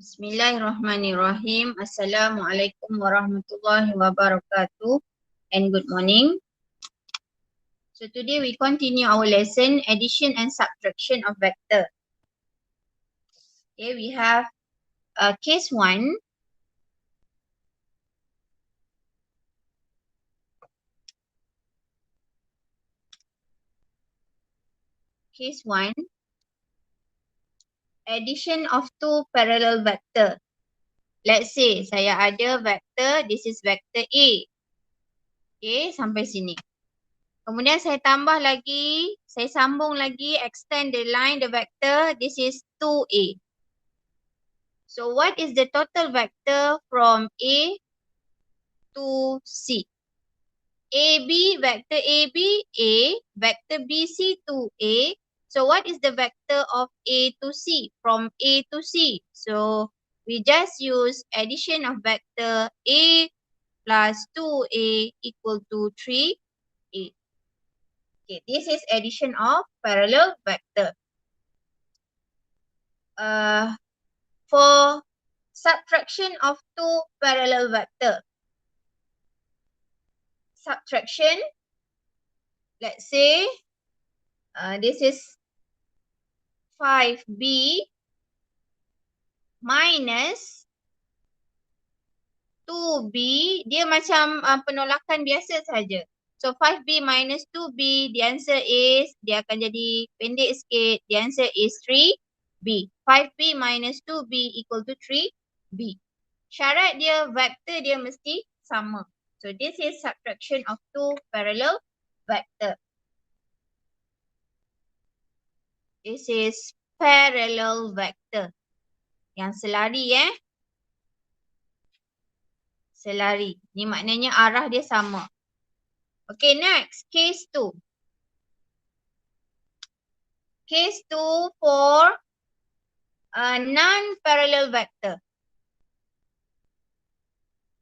Bismillahirrahmanirrahim. Assalamualaikum warahmatullahi wabarakatuh and good morning. So today we continue our lesson addition and subtraction of vector. Okay, we have case 1. Case 1. Addition of two parallel vector. Let's say saya ada vector, this is vector A. Okay, sampai sini. Kemudian saya tambah lagi, saya sambung lagi, extend the line, the vector, this is 2A. So what is the total vector from A to C? AB, vector AB, A, vector BC to A. So what is the vector of A to C? From A to C. So we just use addition of vector A plus 2A equal to 3A. Okay, this is addition of parallel vector. For subtraction of two parallel vector. Subtraction, let's say this is 5B minus 2B, dia macam penolakan biasa saja. So 5B minus 2B, the answer is, dia akan jadi pendek sikit, the answer is 3B. 5B minus 2B equal to 3B. Syarat dia, vector dia mesti sama. So this is subtraction of two parallel vector. This is parallel vector. Yang selari selari. Ni maknanya arah dia sama. Okay, next, case 2. Case 2 for non-parallel vector.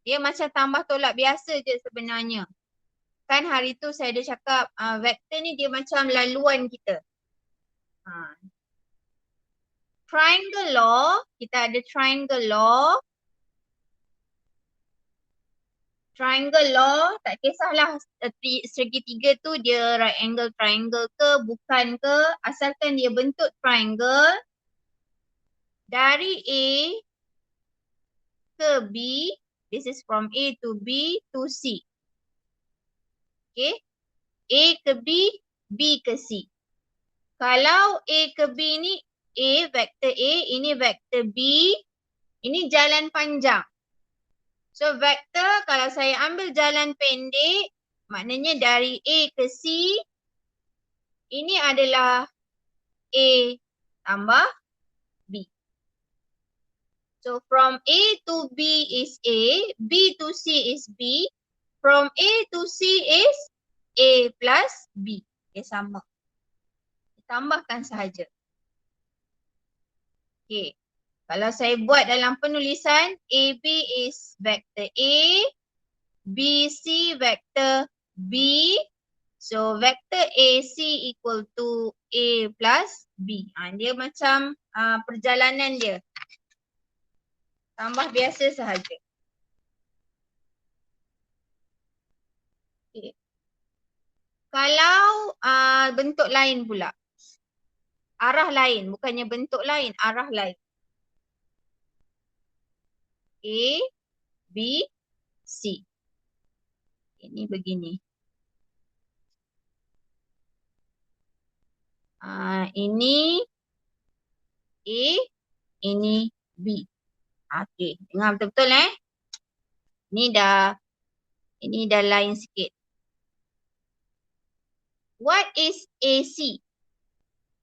Dia macam tambah tolak biasa je sebenarnya. Kan hari tu saya ada cakap vektor ni dia macam laluan kita. Triangle law, kita ada triangle law. Triangle law, tak kisahlah segitiga tu dia right angle triangle ke bukan ke, asalkan dia bentuk triangle dari A ke B, this is from A to B to C. Okay, A ke B, B ke C. Kalau A ke B ni, A, vektor A, ini vektor B, ini jalan panjang. So vektor kalau saya ambil jalan pendek, maknanya dari A ke C, ini adalah A tambah B. So from A to B is A, B to C is B, from A to C is A plus B. Okay, sama. Tambahkan sahaja. Okay. Kalau saya buat dalam penulisan, AB is vector A, BC vector B. So vector AC equal to A plus B. Dia macam perjalanan dia. Tambah biasa sahaja. Okay. Kalau bentuk lain pula. Arah lain, bukannya bentuk lain, arah lain. A, B, C. Ini begini. Ini A, ini B. Okey, dengar betul-betul Ini dah lain sikit. What is AC?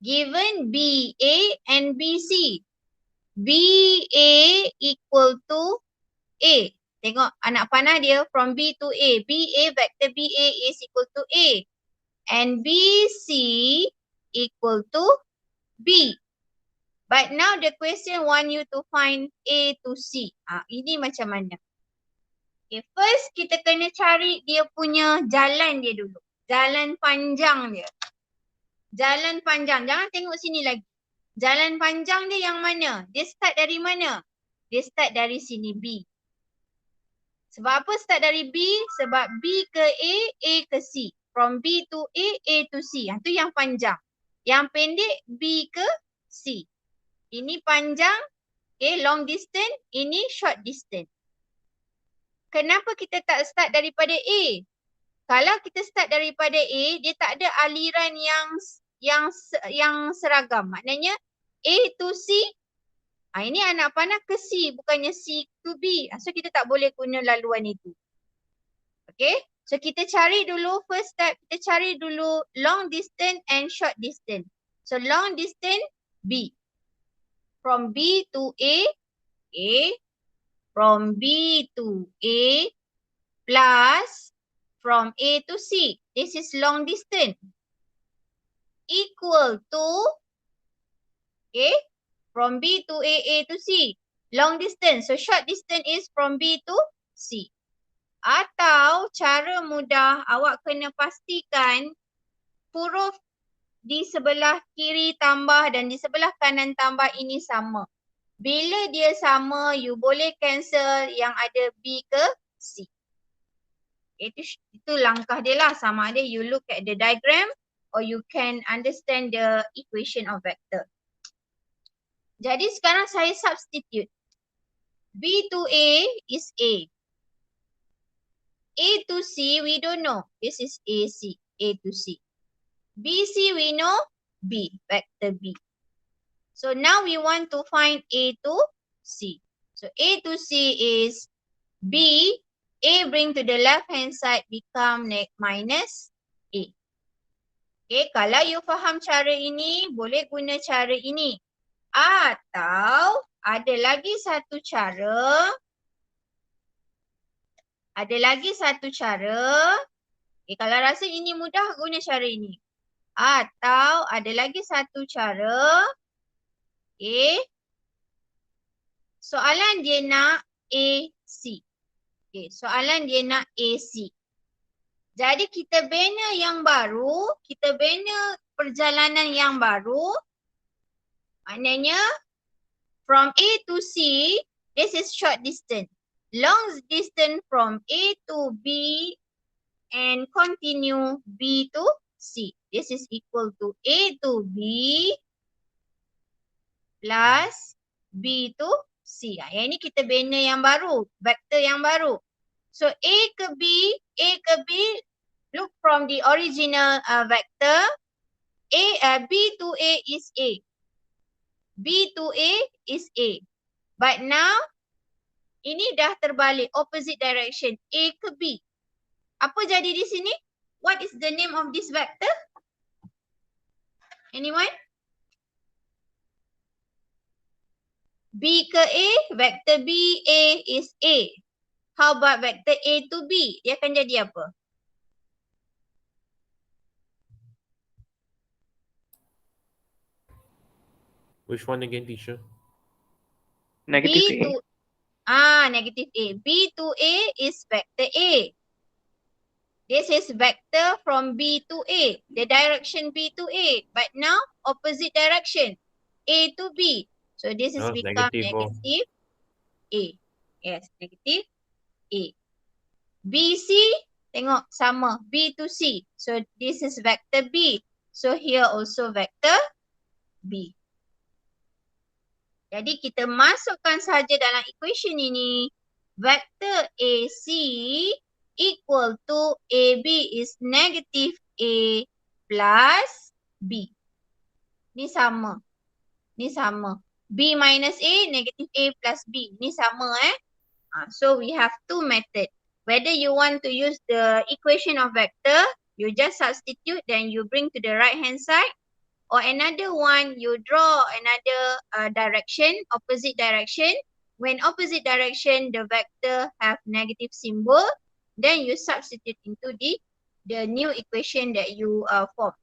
Given BA and BC. BA equal to A. Tengok anak panah dia from B to A. BA, vector BA is equal to A. And BC equal to B. But now the question want you to find A to C. Ini macam mana? Okay, first kita kena cari dia punya jalan dia dulu. Jalan panjang dia. Jalan panjang. Jangan tengok sini lagi. Jalan panjang dia yang mana? Dia start dari mana? Dia start dari sini B. Sebab apa start dari B? Sebab B ke A ke C. From B to A to C. Itu yang panjang. Yang pendek B ke C. Ini panjang, long distance. Ini short distance. Kenapa kita tak start daripada A? Kalau kita start daripada A, dia tak ada aliran yang seragam. Maknanya A to C, ini anak panah ke C, bukannya C to B. So kita tak boleh guna laluan itu. Okay, so kita cari dulu first step, kita cari dulu long distance and short distance. So long distance B. From B to A. From B to A plus from A to C. This is long distance. Equal to, from B to A to C. Long distance. So short distance is from B to C. Atau cara mudah, awak kena pastikan huruf di sebelah kiri tambah dan di sebelah kanan tambah ini sama. Bila dia sama, you boleh cancel yang ada B ke C. Itu langkah dia lah. Sama ada you look at the diagram or you can understand the equation of vector. Jadi sekarang saya substitute. B to A is A. A to C we don't know. This is AC, A to C. BC we know, B, vector B. So now we want to find A to C. So A to C is B. A bring to the left hand side become minus A. Okay, kalau you faham cara ini, boleh guna cara ini. Atau ada lagi satu cara. Okay, kalau rasa ini mudah, guna cara ini. Atau ada lagi satu cara. Okay. Soalan dia nak AC. Okay, soalan dia nak AC. Jadi kita bina yang baru, kita bina perjalanan yang baru. Maknanya from A to C, this is short distance. Long distance from A to B and continue B to C. This is equal to A to B plus B to C. Yang ini kita bina yang baru, vektor yang baru. So A ke B, look from the original vector. B to A is A. B to A is A. But now, ini dah terbalik, opposite direction. A ke B. Apa jadi di sini? What is the name of this vector? Anyone? B ke A, vector B, A is A. How about vector A to B? Dia akan jadi apa? Which one again, teacher? Negative A. Negative A. B to A is vector A. This is vector from B to A. The direction B to A. But now, opposite direction. A to B. So this is become negative A. Yes, negative A. BC, tengok sama. B to C. So this is vector B. So here also vector B. Jadi kita masukkan saja dalam equation ini. Vector AC equal to AB is negative A plus B. Ni sama. B minus A, negative A plus B. Ni sama So we have two methods. Whether you want to use the equation of vector, you just substitute, then you bring to the right hand side. Or another one, you draw another direction, opposite direction. When opposite direction, the vector have negative symbol, then you substitute into the new equation that you form.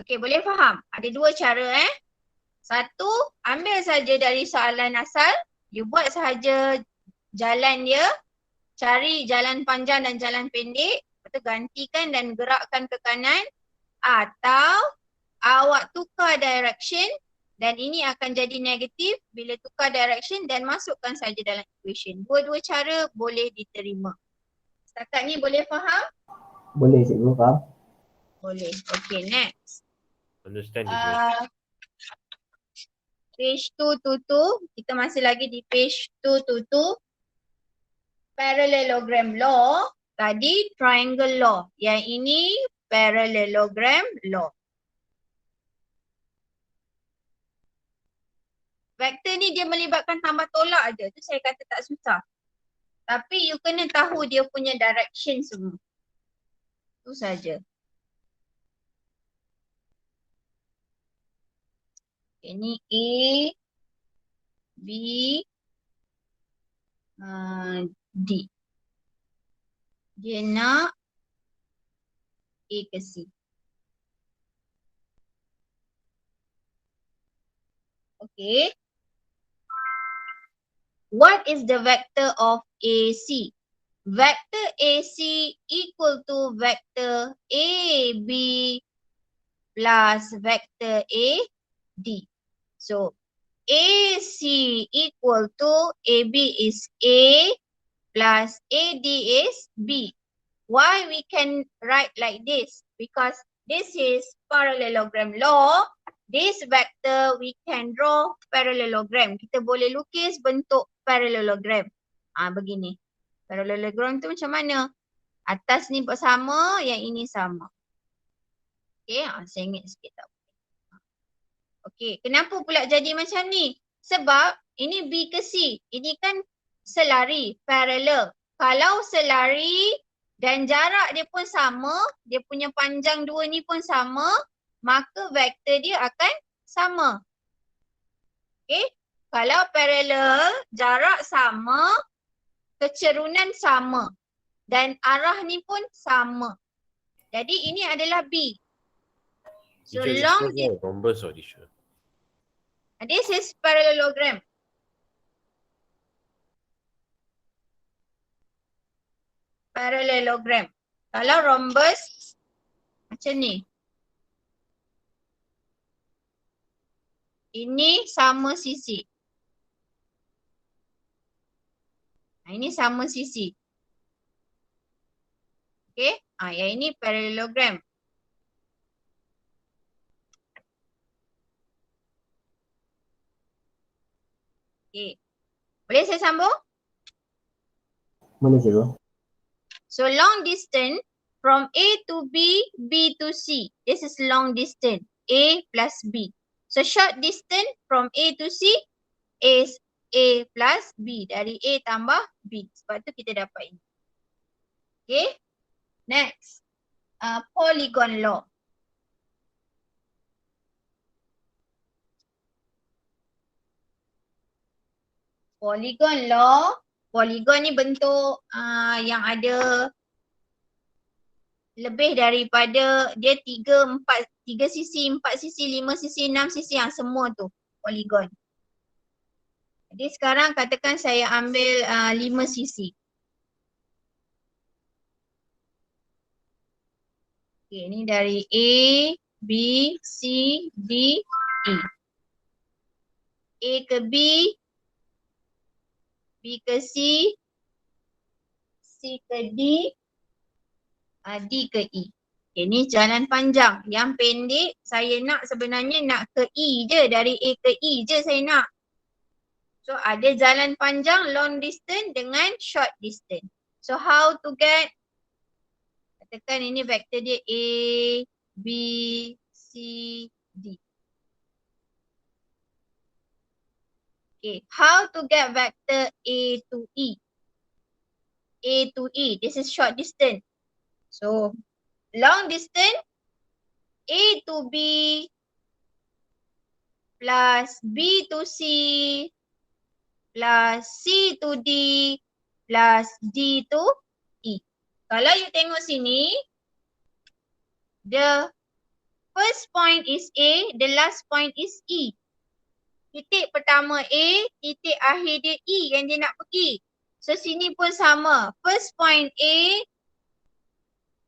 Okay, boleh faham? Ada dua cara Satu, ambil saja dari soalan asal, you buat sahaja jalan dia, cari jalan panjang dan jalan pendek, lepas tu gantikan dan gerakkan ke kanan, atau awak tukar direction Dan ini akan jadi negatif bila tukar direction dan masukkan saja dalam equation. Dua-dua cara boleh diterima. Setakat ni boleh faham? Boleh cikgu, faham? Boleh. Okay, next. Understand, teacher. Page 222. Kita masih lagi di page 222. Parallelogram law. Tadi triangle law. Yang ini parallelogram law. Vektor ni dia melibatkan tambah tolak aja. Tu saya kata tak susah. Tapi you kena tahu dia punya direction semua. Tu saja. Ini A, B, D. Dia nak A ke C. Okay. What is the vector of AC? Vector AC equal to vector AB plus vector AD. So AC equal to AB is A plus AD is B. Why we can write like this? Because this is parallelogram law. This vector we can draw parallelogram. Kita boleh lukis bentuk parallelogram. Begini. Parallelogram tu macam mana? Atas ni sama, yang ini sama. Okay, saya ingat sikit tak boleh. Okay, kenapa pula jadi macam ni? Sebab ini B ke C. Ini kan selari, parallel. Kalau selari dan jarak dia pun sama, dia punya panjang dua ni pun sama, maka vektor dia akan sama. Okay. Kalau parallel, jarak sama, kecerunan sama. Dan arah ni pun sama. Jadi ini adalah B. So Teacher, long this is rhombus or teacher? this is parallelogram. Parallelogram. Kalau rhombus, macam ni. Ini sama sisi. Ini sama sisi. Okay. Yang ini parallelogram. Okay. Boleh saya sambung? Boleh cikgu. So long distance from A to B, B to C. This is long distance. A plus B. So short distance from A to C is A plus B. Dari A tambah B. Sebab tu kita dapat ini. Okay. Next. Polygon law. Polygon law. Polygon ni bentuk yang ada lebih daripada dia 3 sisi, 4 sisi, 5 sisi, 6 sisi, yang semua tu polygon. Jadi sekarang katakan saya ambil 5 sisi. Okay, ni dari A, B, C, D, E. A ke B, B ke C, C ke D, D ke E. Ini jalan panjang. Yang pendek saya nak sebenarnya nak ke E je. Dari A ke E je saya nak. So ada jalan panjang long distance dengan short distance. So how to get? Katakan ini vektor dia A, B, C, D. Okay, how to get vector A to E? A to E, this is short distance. So long distance, A to B plus B to C plus C to D plus D to E. Kalau you tengok sini, the first point is A, the last point is E. Titik pertama A, titik akhir dia E yang dia nak pergi. So sini pun sama. First point A,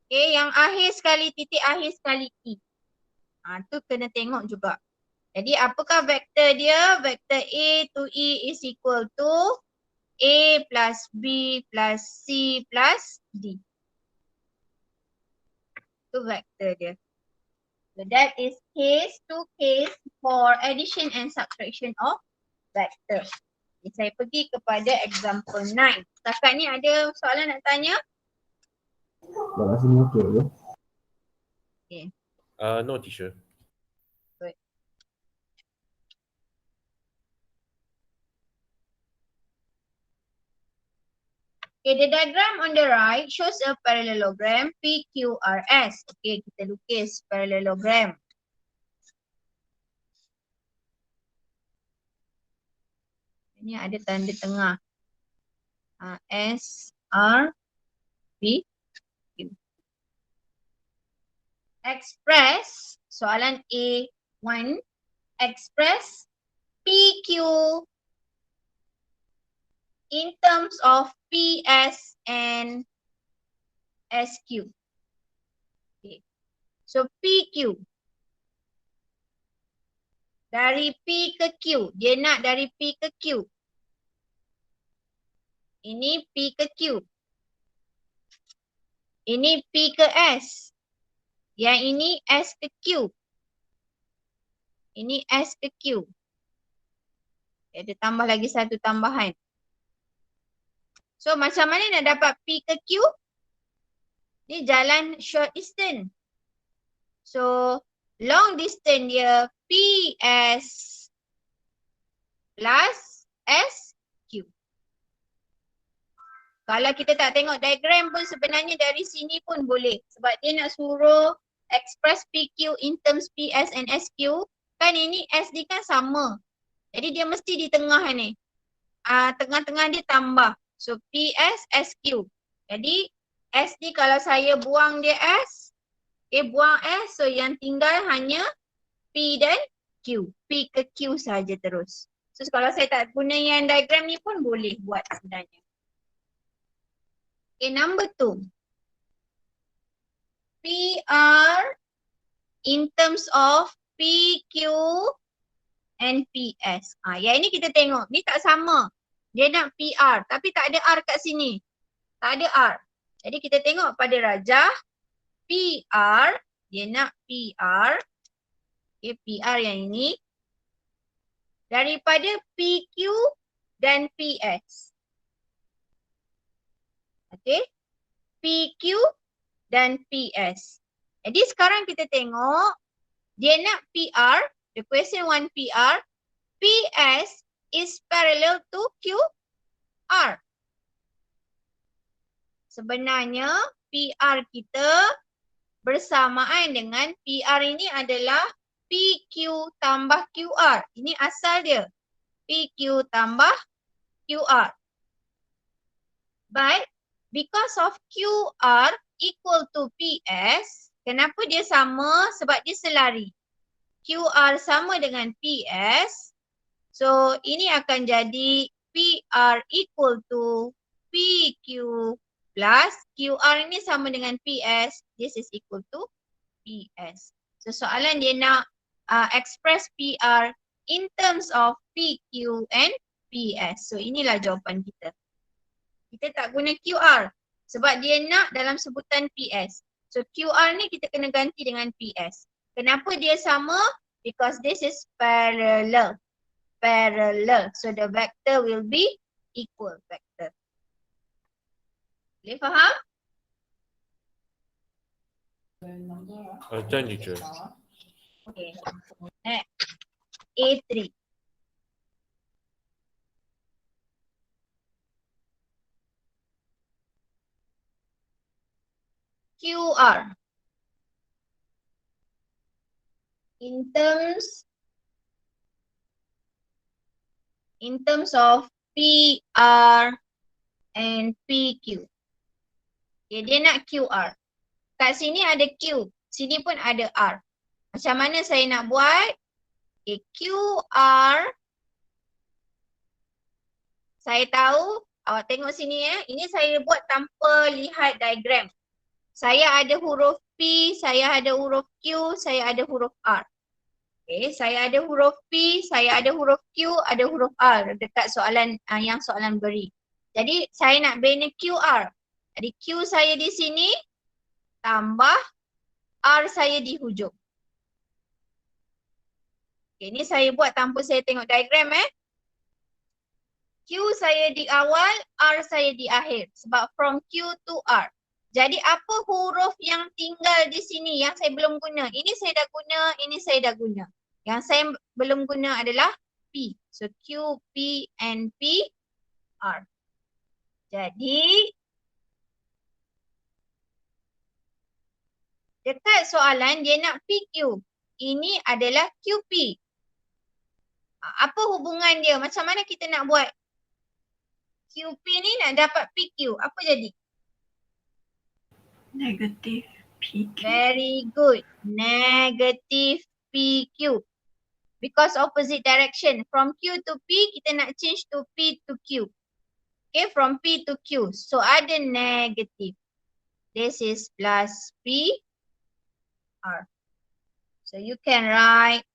okay, yang akhir sekali, titik akhir sekali E. Tu kena tengok juga. Jadi apakah vektor dia? Vektor A to E is equal to A plus B plus C plus D. Itu vektor dia. So that is case to case for addition and subtraction of vector. Okay, saya pergi kepada example 9. Setakat ni ada soalan nak tanya? Dah sini okey ke? No, teacher. Okay, the diagram on the right shows a parallelogram PQRS. Okay, kita lukis parallelogram. Ini ada tanda tengah. S, R, P, Q. Express, soalan A1, express PQ in terms of PS and SQ. Okay. So PQ. Dari P ke Q. Dia nak dari P ke Q. Ini P ke Q. Ini P ke S. Yang ini S ke Q. Ini S ke Q. Ada tambah lagi satu tambahan. So macam mana nak dapat P ke Q? Ni jalan short distance. So long distance dia PS plus SQ. Kalau kita tak tengok diagram pun sebenarnya dari sini pun boleh. Sebab dia nak suruh express PQ in terms PS and SQ. Kan ini SD kan sama. Jadi dia mesti di tengah ni. Tengah-tengah dia tambah. So PS, SQ. Jadi SD kalau saya buang dia S. Buang S. So yang tinggal hanya P dan Q. P ke Q saja terus. So kalau saya tak guna yang diagram ni pun boleh buat sebenarnya. Number 2. PR in terms of PQ and PS. Yang ini kita tengok. Ni tak sama. Dia nak PR tapi tak ada R kat sini. Tak ada R. Jadi kita tengok pada rajah PR. Dia nak PR. Okay, PR yang ini. Daripada PQ dan PS. Okay. PQ dan PS. Jadi sekarang kita tengok. Dia nak PR. The question 1 PR. PS is parallel to QR. Sebenarnya PR kita bersamaan dengan PR ini adalah PQ tambah QR. Ini asal dia. PQ tambah QR. But because of QR equal to PS, kenapa dia sama? Sebab dia selari. QR sama dengan PS. So ini akan jadi PR equal to PQ plus QR ini sama dengan PS. This is equal to PS. So soalan dia nak express PR in terms of PQ and PS. So inilah jawapan kita. Kita tak guna QR sebab dia nak dalam sebutan PS. So QR ni kita kena ganti dengan PS. Kenapa dia sama? Because this is parallel. Parallel. So the vector will be equal vector. Boleh faham? Done, teacher. Okay. Next. A3. QR. In terms of PR and PQ. Okay, dia nak QR. Kat sini ada Q, sini pun ada R. Macam mana saya nak buat? Okay, QR. Saya tahu, awak tengok sini ya. Ini saya buat tanpa lihat diagram. Saya ada huruf P, saya ada huruf Q, saya ada huruf R. Okay, saya ada huruf P, saya ada huruf Q, ada huruf R dekat soalan yang soalan beri. Jadi saya nak bina QR. Jadi Q saya di sini tambah R saya di hujung. Okay, ni saya buat tanpa saya tengok diagram Q saya di awal, R saya di akhir. Sebab from Q to R. Jadi apa huruf yang tinggal di sini yang saya belum guna? Ini saya dah guna, ini saya dah guna. Yang saya belum guna adalah P. So Q, P and P, R. Jadi dekat soalan dia nak PQ. Ini adalah QP. Apa hubungan dia? Macam mana kita nak buat? QP ni nak dapat PQ. Apa jadi? Negative PQ. Very good. Negative PQ. Because opposite direction. From Q to P, kita nak change to P to Q. Okay, from P to Q. So ada negative. This is plus P, R. So you can write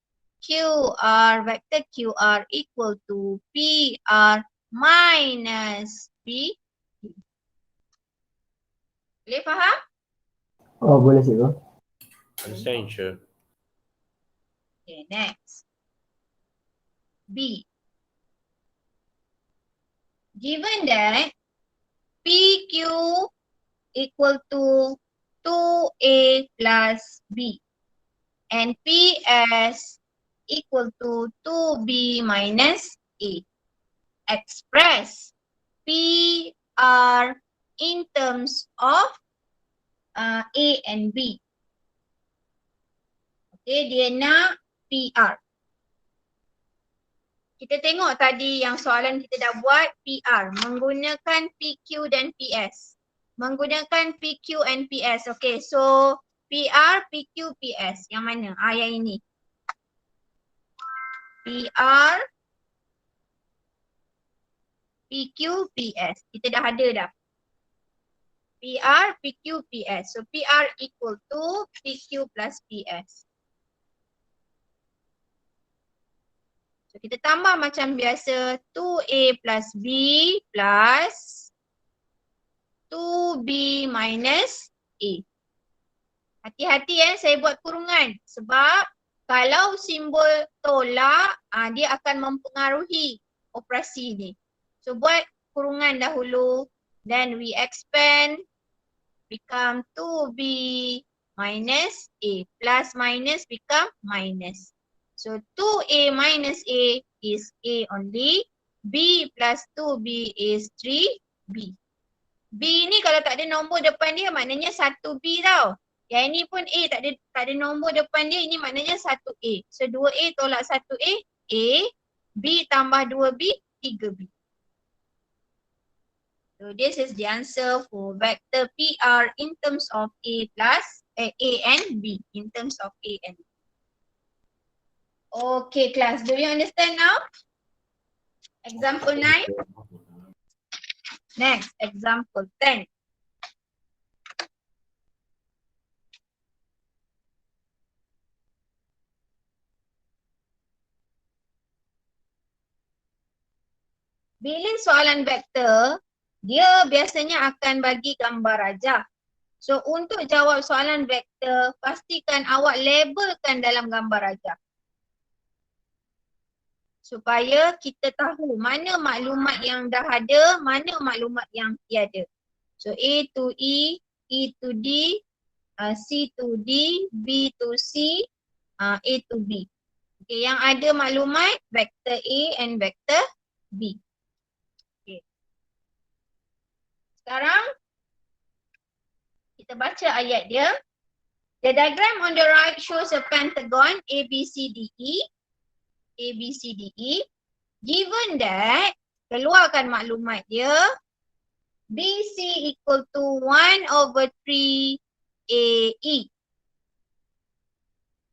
QR, vector QR equal to PR minus P. Boleh faham? Oh, boleh cikgu. Understand, sure. Okay, next. B. Given that PQ equal to 2A plus B and PS equal to 2B minus A. Express PR in terms of A and B. Okay, dia nak PR. Kita tengok tadi yang soalan kita dah buat PR menggunakan PQ dan PS. Menggunakan PQ and PS. Okay, so PR, PQ, PS. Yang mana? Yang ini. PR, PQ, PS. Kita dah ada dah. PR, PQ, PS. So PR equal to PQ plus PS. So kita tambah macam biasa 2A plus B plus 2B minus A. Hati-hati saya buat kurungan sebab kalau simbol tolak dia akan mempengaruhi operasi ni. So buat kurungan dahulu, then we expand become 2B minus A, plus minus become minus. So 2A minus A is A only, B plus 2B is 3B. B ni kalau tak ada nombor depan dia maknanya 1B tau. Yang ini pun A tak ada nombor depan dia, ini maknanya 1A. So 2A tolak 1A, A, B tambah 2B, 3B. So this is the answer for vector PR in terms of A plus A and B, in terms of A and B. Okay class, do you understand now? Example 9. Next, example 10. Bila soalan vektor, dia biasanya akan bagi gambar rajah. So untuk jawab soalan vektor, pastikan awak labelkan dalam gambar rajah. Supaya kita tahu mana maklumat yang dah ada, mana maklumat yang tiada. So A to E, E to D, C to D, B to C, A to B. Okay, yang ada maklumat vektor A and vektor B. Okay. Sekarang kita baca ayat dia. The diagram on the right shows a pentagon ABCDE. ABCDE. Given that, keluarkan maklumat dia, BC equal to 1/3 AE.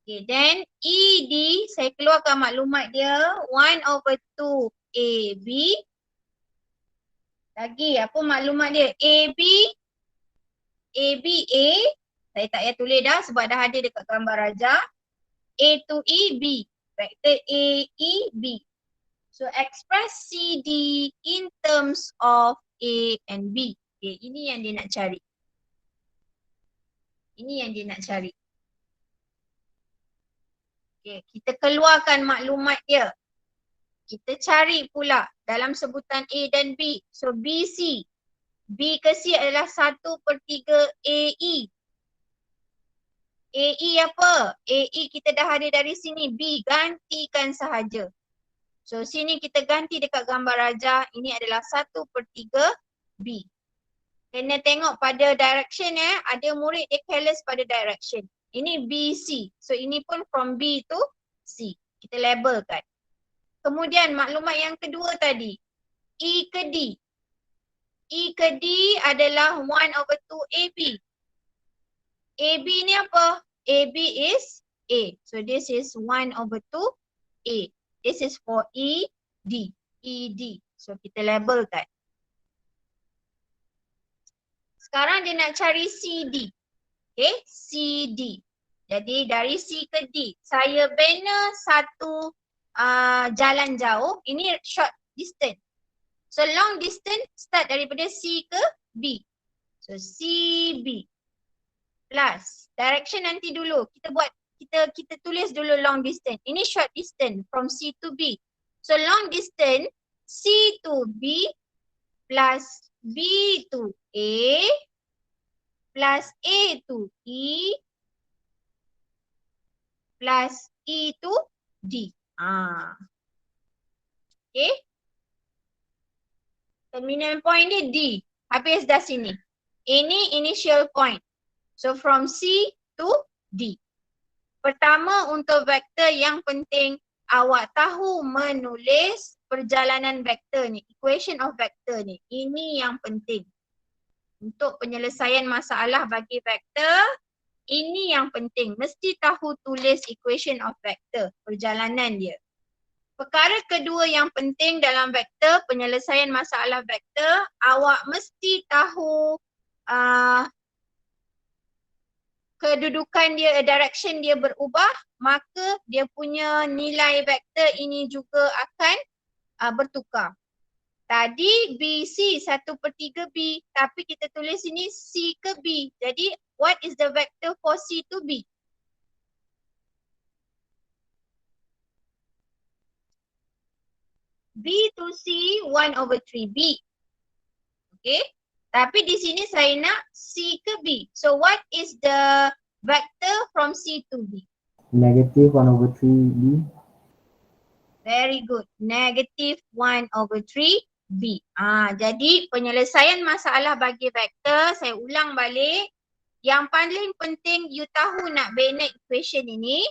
Okay, then ED, saya keluarkan maklumat dia 1/2 AB. Lagi, apa maklumat dia? AB, ABA, saya tak payah tulis dah sebab dah ada dekat gambar rajah. A to E, B. Vector A, E, B. So express CD in terms of A and B. Okay, ini yang dia nak cari. Ini yang dia nak cari. Okay, kita keluarkan maklumat dia. Kita cari pula dalam sebutan A dan B. So BC. B ke C adalah 1/3 AE. AE apa? AE kita dah ada dari sini. B gantikan sahaja. So sini kita ganti dekat gambar rajah. Ini adalah 1/3 B. Kena tengok pada direction ada murid dia careless pada direction. Ini BC. So ini pun from B to C. Kita labelkan. Kemudian maklumat yang kedua tadi. E ke D. E ke D adalah 1/2 AB. AB ni apa? AB is A. So this is 1/2 A. This is for ED. ED. So kita labelkan. Sekarang dia nak cari CD. Okay, CD. Jadi dari C ke D. Saya bina satu jalan jauh. Ini short distance. So long distance start daripada C ke B. So CB plus direction nanti dulu. Kita tulis dulu long distance. Ini short distance from C to B. So long distance C to B plus B to A plus A to E plus E to D. Okay. Terminal point ni D. Habis dah sini. Ini initial point. So from C to D. Pertama untuk vektor yang penting awak tahu menulis perjalanan vektor ni. Equation of vektor ni. Ini yang penting. Untuk penyelesaian masalah bagi vektor, ini yang penting. Mesti tahu tulis equation of vektor. Perjalanan dia. Perkara kedua yang penting dalam vektor, penyelesaian masalah vektor, awak mesti tahu kedudukan dia, direction dia berubah, maka dia punya nilai vektor ini juga akan bertukar. Tadi BC 1/3 B, tapi kita tulis ini C ke B. Jadi what is the vector for C to B? B to C 1/3 B. Okay. Tapi di sini saya nak C ke B. So what is the vector from C to B? Negative 1/3 B. Very good. Negative 1/3 B. Jadi penyelesaian masalah bagi vektor, saya ulang balik. Yang paling penting you tahu nak bina equation ini.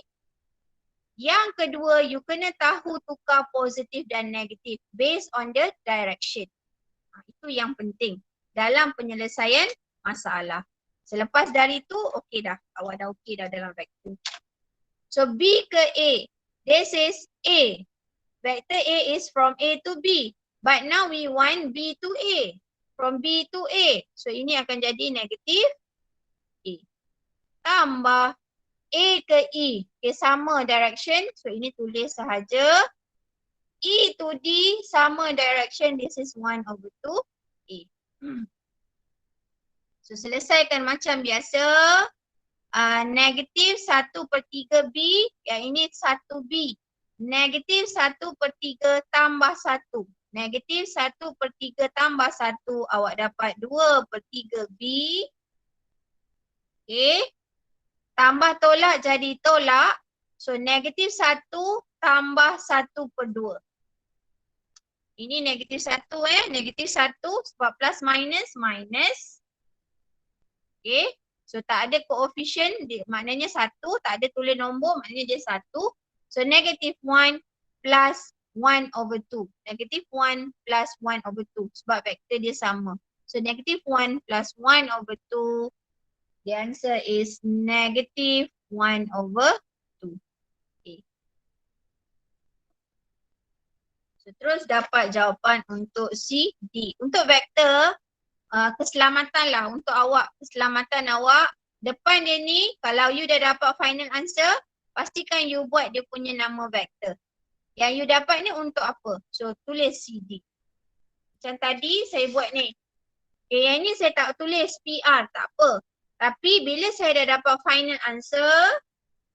Yang kedua, you kena tahu tukar positif dan negatif based on the direction. Itu yang penting dalam penyelesaian masalah. Selepas dari itu, okey dah. Awak dah okey dah dalam vektor. So B ke A. This is A. Vector A is from A to B. But now we want B to A. From B to A. So ini akan jadi negatif A. Tambah A ke E. Okay, sama direction. So ini tulis sahaja. E to D sama direction. This is 1/2 A. So selesaikan macam biasa. Negatif 1/3 B. Yang ini 1 B. Negatif 1/3 tambah 1. Negatif 1/3 tambah 1. Awak dapat 2/3 B. Okay. Tambah tolak jadi tolak. So negatif 1 tambah 1/2. Ini negatif 1 Negatif 1 sebab plus minus minus. Okay. So tak ada koefisien, maknanya 1. Tak ada tulis nombor, maknanya dia 1. So negatif 1 plus 1/2. Negatif 1 plus 1/2 sebab vektor dia sama. So negatif 1 plus 1/2. The answer is negative 1/2. Okay. So terus dapat jawapan untuk C, D. Untuk vektor, keselamatan lah untuk awak. Keselamatan awak. Depan dia ni, kalau you dah dapat final answer, pastikan you buat dia punya nama vektor. Yang you dapat ni untuk apa? So tulis CD. Macam tadi saya buat ni. Yang ni saya tak tulis PR, tak apa. Tapi bila saya dah dapat final answer,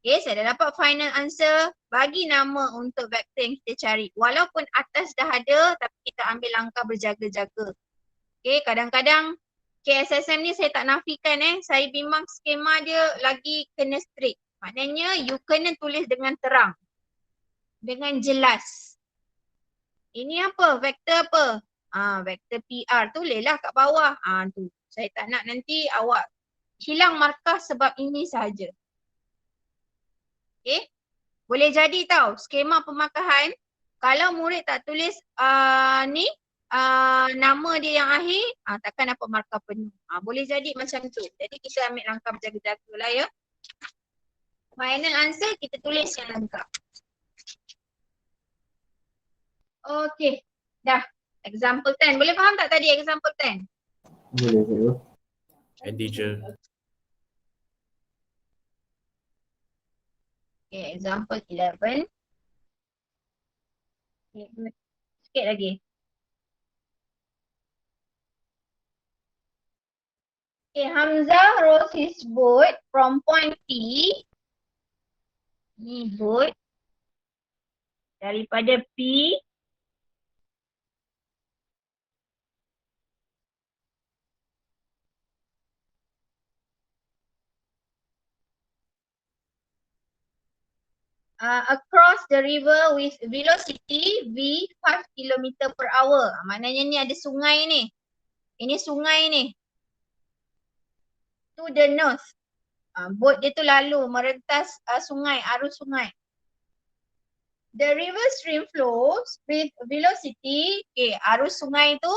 saya dah dapat final answer, bagi nama untuk vektor yang kita cari. Walaupun atas dah ada, tapi kita ambil langkah berjaga-jaga. Kadang-kadang KSSM ni saya tak nafikan saya bimbang skema dia lagi kena strict. Maknanya you kena tulis dengan terang. Dengan jelas. Ini apa? Vektor apa? Vektor PR. Tulislah kat bawah. Tu. Saya tak nak nanti awak hilang markah sebab ini sahaja. Boleh jadi tau skema pemakahan kalau murid tak tulis nama dia yang akhir, takkan dapat markah penuh. Boleh jadi macam tu. Jadi kita ambil langkah berjaga-jaga lah ya. Final answer kita tulis yang lengkap. Okay, dah. Example 10. Boleh faham tak tadi example 10? Boleh, cikgu. And teacher. Okay, example 11. Sikit lagi. Okay, Hamzah rows his boat from point P. Ni boat. Daripada P. Across the river with velocity V 5 km per hour. Maknanya ni ada sungai ni. Ini sungai ni. To the north. Boat dia tu lalu merentas sungai, arus sungai. The river stream flows with velocity, arus sungai tu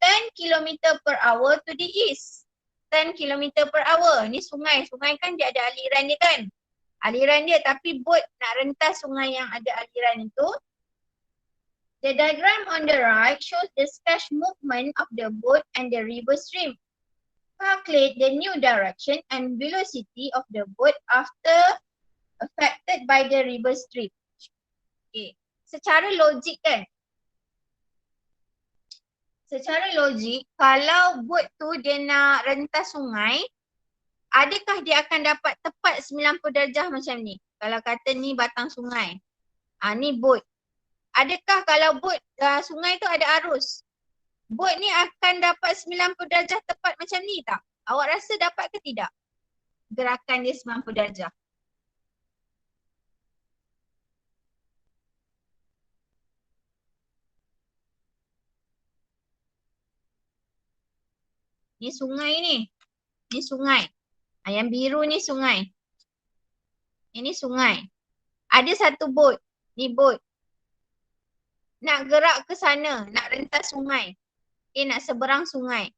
10 km per hour to the east. 10 km per hour. Ni sungai. Sungai kan dia ada aliran dia kan. Aliran dia tapi boat nak rentas sungai yang ada aliran itu. The diagram on the right shows the sketch movement of the boat and the river stream. Calculate the new direction and velocity of the boat after affected by the river stream. Secara logik kan. Secara logik kalau boat tu dia nak rentas sungai, adakah dia akan dapat tepat 90 darjah macam ni? Kalau kata ni batang sungai. Ni boat. Adakah kalau boat sungai tu ada arus, boat ni akan dapat 90 darjah tepat macam ni tak? Awak rasa dapat ke tidak? Gerakan dia 90 darjah. Ni sungai ni. Ni sungai. Yang biru ni sungai. Ini sungai. Ada satu boat. Ni boat. Nak gerak ke sana. Nak rentas sungai. Nak seberang sungai.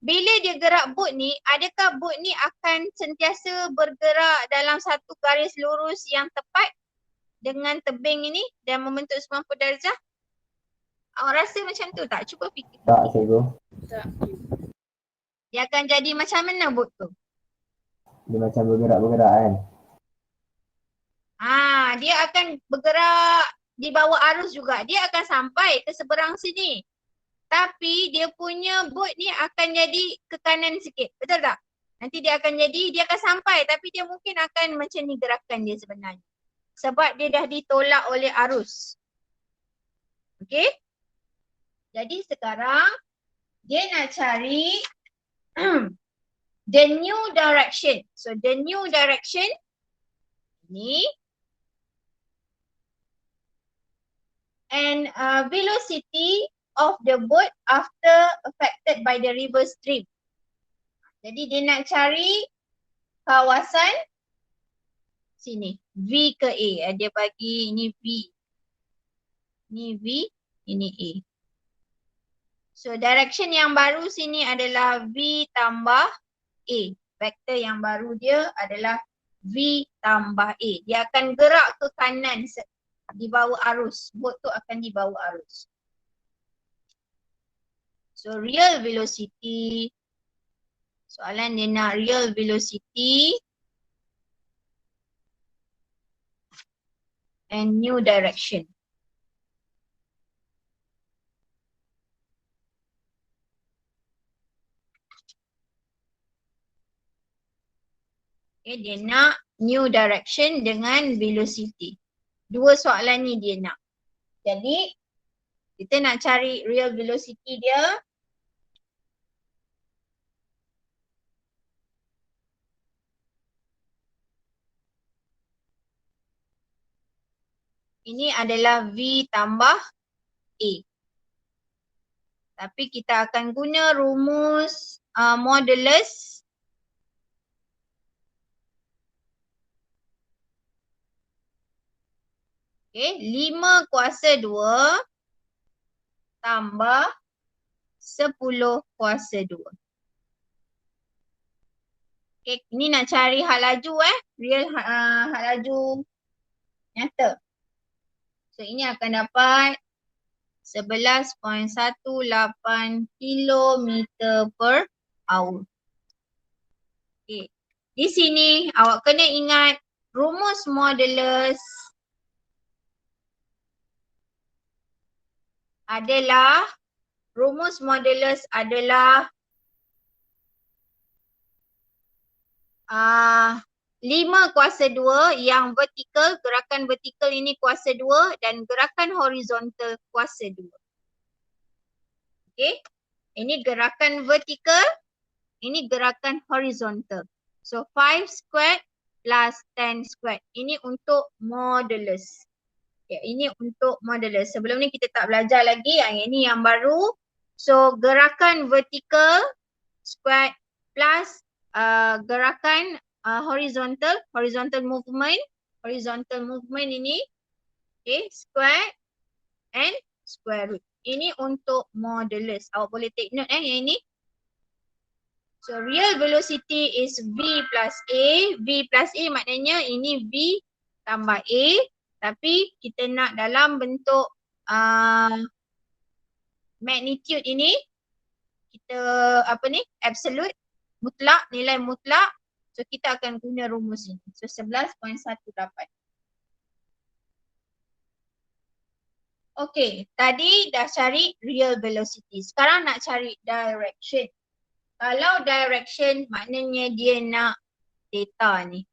Bila dia gerak boat ni, adakah boat ni akan sentiasa bergerak dalam satu garis lurus yang tepat dengan tebing ini dan membentuk 90 darjah? Awak rasa macam tu tak? Cuba fikir. Tak, cikgu. Dia akan jadi macam mana boat tu? Dia macam bergerak-bergerak kan. Dia akan bergerak di bawah arus juga. Dia akan sampai ke seberang sini. Tapi dia punya boat ni akan jadi ke kanan sikit. Betul tak? Nanti dia akan jadi, dia akan sampai tapi dia mungkin akan macam ni gerakan dia sebenarnya. Sebab dia dah ditolak oleh arus. Okay? Jadi sekarang dia nak cari the new direction. So the new direction ni and velocity of the boat after affected by the river stream. Jadi dia nak cari kawasan sini. V ke A. Dia bagi ini V. Ini V, ini A. So direction yang baru sini adalah V tambah A. Vektor yang baru dia adalah V tambah A. Dia akan gerak ke kanan di bawah arus. Boat tu akan di bawah arus. So real velocity. Soalan dia nak real velocity and new direction. Okay, dia nak new direction dengan velocity. Dua soalan ni dia nak. Jadi kita nak cari real velocity dia. Ini adalah V tambah A. Tapi kita akan guna rumus modulus. Okay, 5 kuasa 2 tambah 10 kuasa 2. Okay, ini nak cari hal laju real hal laju nyata. So ini akan dapat 11.18 kilometer per hour. Okay. Di sini awak kena ingat rumus modulus adalah 5 kuasa 2 yang vertikal, gerakan vertikal ini kuasa 2 dan gerakan horizontal kuasa 2. Okay. Ini gerakan vertikal, ini gerakan horizontal. So 5 squared plus 10 squared. Ini untuk modulus. Ya, ini untuk modulus. Sebelum ni kita tak belajar lagi. Yang ini yang baru. So gerakan vertikal squared plus gerakan horizontal movement. Horizontal movement ini square and square root. Ini untuk modulus. Awak boleh take note yang ini. So real velocity is V plus A. V plus A maknanya ini V tambah A. Tapi kita nak dalam bentuk magnitude ini. Kita absolute, mutlak, nilai mutlak. So kita akan guna rumus ini. So 11.18. Okay, tadi dah cari real velocity. Sekarang nak cari direction. Kalau direction maknanya dia nak theta ni.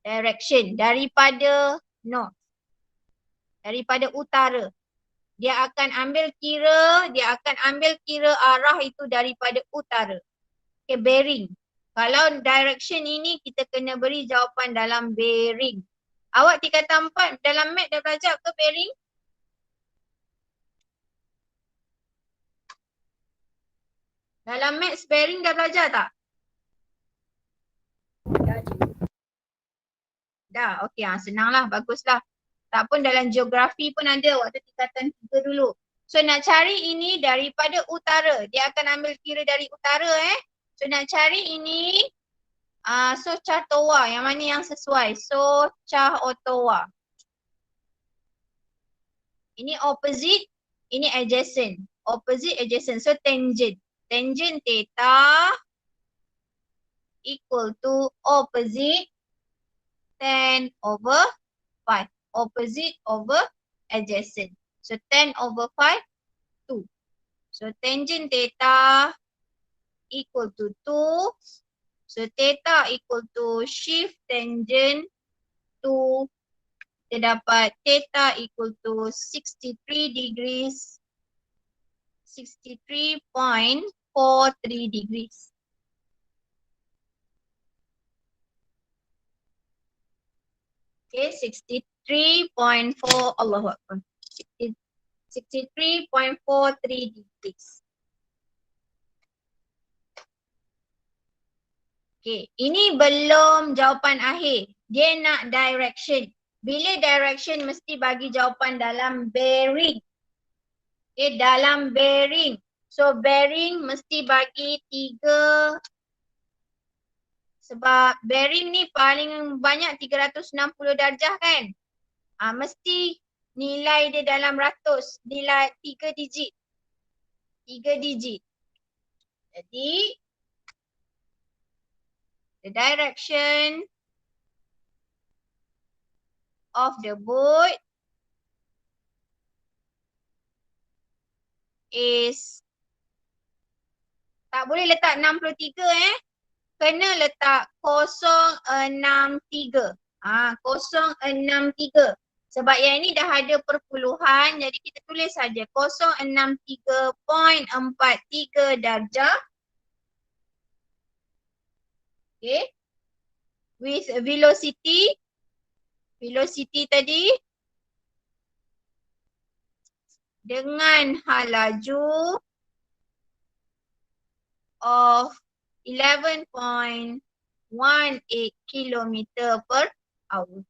Direction daripada north. Daripada utara. Dia akan ambil kira arah itu daripada utara. Okay, bearing. Kalau direction ini kita kena beri jawapan dalam bearing. Awak tingkatan 4 dalam mat dah belajar ke bearing? Dalam maths bearing dah belajar tak? Dah, okey, senanglah, baguslah. Tak pun dalam geografi pun ada waktu tingkatan 3 dulu. So nak cari ini daripada utara. Dia akan ambil kira dari utara So nak cari ini so Chah Towa, yang mana yang sesuai? So Chah Ottawa. Ini opposite, ini adjacent. Opposite, adjacent. So tangent. Tangent theta equal to opposite tan over 5. Opposite over adjacent. So tan over 5, 2. So tangent theta equal to 2. So theta equal to shift tangent 2. Kita dapat theta equal to 63 degrees. 63.43 degrees. Okay, 63.4, Allahu Akbar. 63.43 degrees. Okay, ini belum jawapan akhir. Dia nak direction. Bila direction mesti bagi jawapan dalam bearing. Okay, dalam bearing. So bearing mesti bagi 3. Sebab bearing ni paling banyak 360 darjah kan. Mesti nilai dia dalam ratus. Nilai 3 digit. 3 digit. Jadi the direction of the boat is, tak boleh letak 63 kena letak 063. 063. Sebab yang ini dah ada perpuluhan, jadi kita tulis saja 063.43 darjah. Okay. With velocity tadi dengan laju of 11.18 km per hour.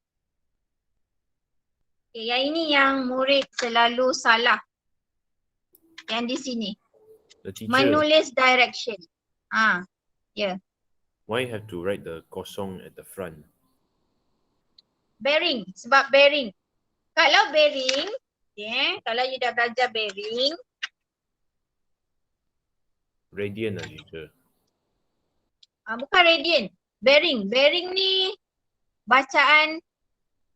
Okay, yang ini yang murid selalu salah. Yang di sini. The teacher, Menulis direction. Yeah. why have to write the kosong at the front? Bearing. Sebab bearing. Kalau bearing, kalau you dah belajar bearing, Radian lah teacher. bukan radian. Bearing. Bearing ni bacaan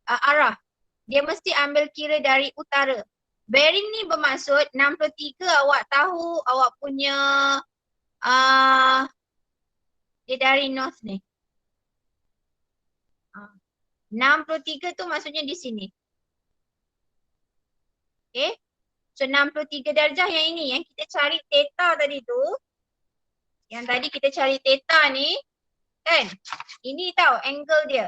arah. Dia mesti ambil kira dari utara. Bearing ni bermaksud 63 awak tahu awak punya dia dari north ni. 63 tu maksudnya di sini. Okay. So 63 darjah yang ini. Yang kita cari theta tadi tu. Yang tadi kita cari theta ni. Kan. Ini tahu angle dia.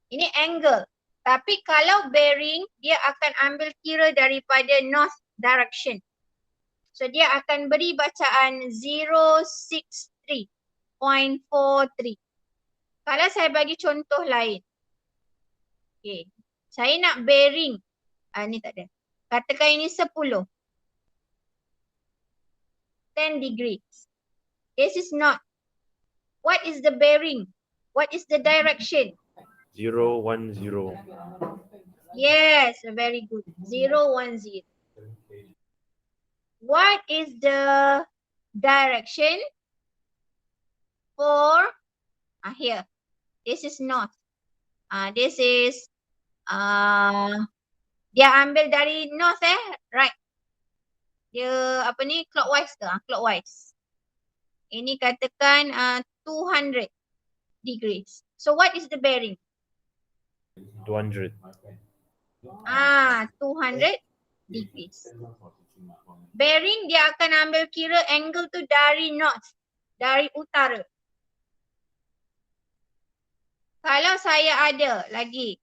Ini angle. Tapi kalau bearing, dia akan ambil kira daripada north direction. So dia akan beri bacaan 063.43. Kalau saya bagi contoh lain. Okay. Saya nak bearing. Ni tak ada. Katakan ini 10. 10 degrees. This is not. What is the bearing? What is the direction? 0, 1, 0. Yes, very good. 0, 1, 0. What is the direction for here? This is north. This is dia ambil dari north right. Dia apa ni clockwise ke? Clockwise. Ini katakan 200 degrees. So what is the bearing? 200. 200 degrees. Bearing dia akan ambil kira angle tu dari north, dari utara. Kalau saya ada lagi,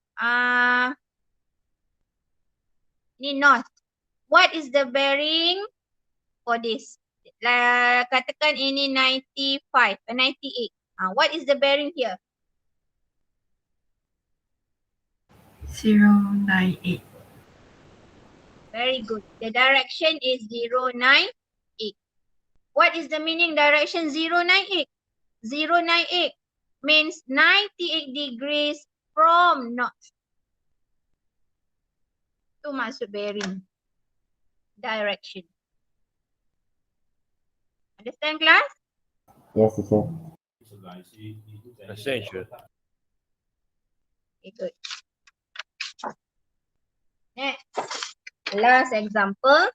ni north. What is the bearing for this? Katakan ini 98. What is the bearing here? 098. Very good. The direction is 098. What is the meaning direction 098? 098 means 98 degrees from north. Itu maksud bearing. Direction. Understand class? Yes, teacher. Understand, teacher. Okay, good. Next, last example.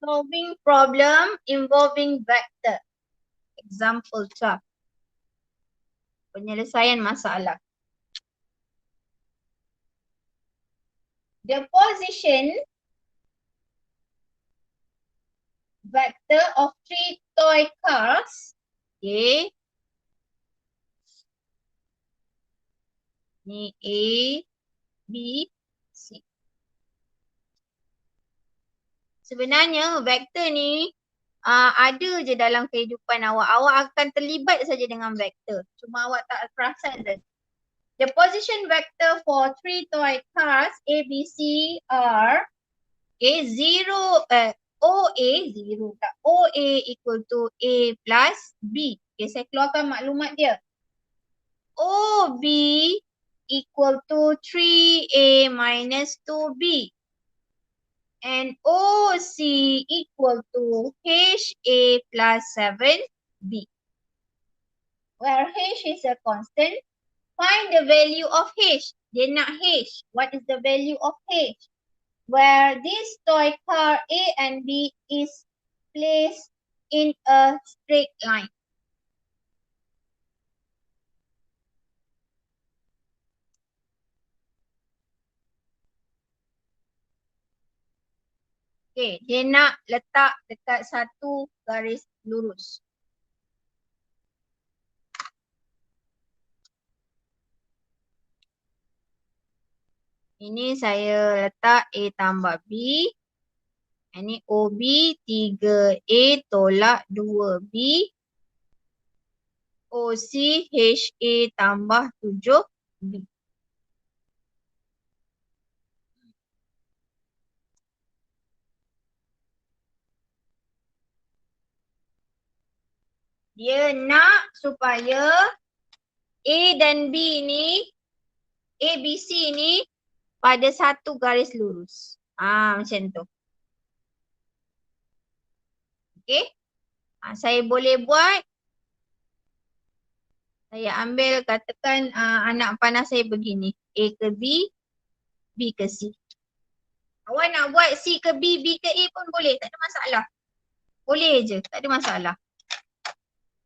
Solving problem involving vector. Example 12. Penyelesaian masalah. The position vector of 3 toy cars. Okay. Ni A, B, C. Sebenarnya vektor ni ada je dalam kehidupan awak. Awak akan terlibat saja dengan vektor. Cuma awak tak perasan saja. The position vector for 3 toy cars A, B, C are OA 0. OA equal to A plus B. Okay, saya keluarkan maklumat dia. OB equal to 3A minus 2B. And OC equal to HA plus 7B. Where H is a constant, Find the value of H. Dia nak H. What is the value of H? Where this toy car A and B is placed in a straight line. Okay, dia nak letak dekat satu garis lurus. Ini saya letak A tambah B. Ini OB 3A tolak 2B. OC HA tambah 7B. Dia nak supaya A dan B ni, ABC ni pada satu garis lurus. Macam tu. Okay. Saya boleh buat. Saya ambil katakan anak panah saya begini. A ke B, B ke C. Awak nak buat C ke B, B ke A pun boleh. Tak ada masalah. Boleh je. Tak ada masalah.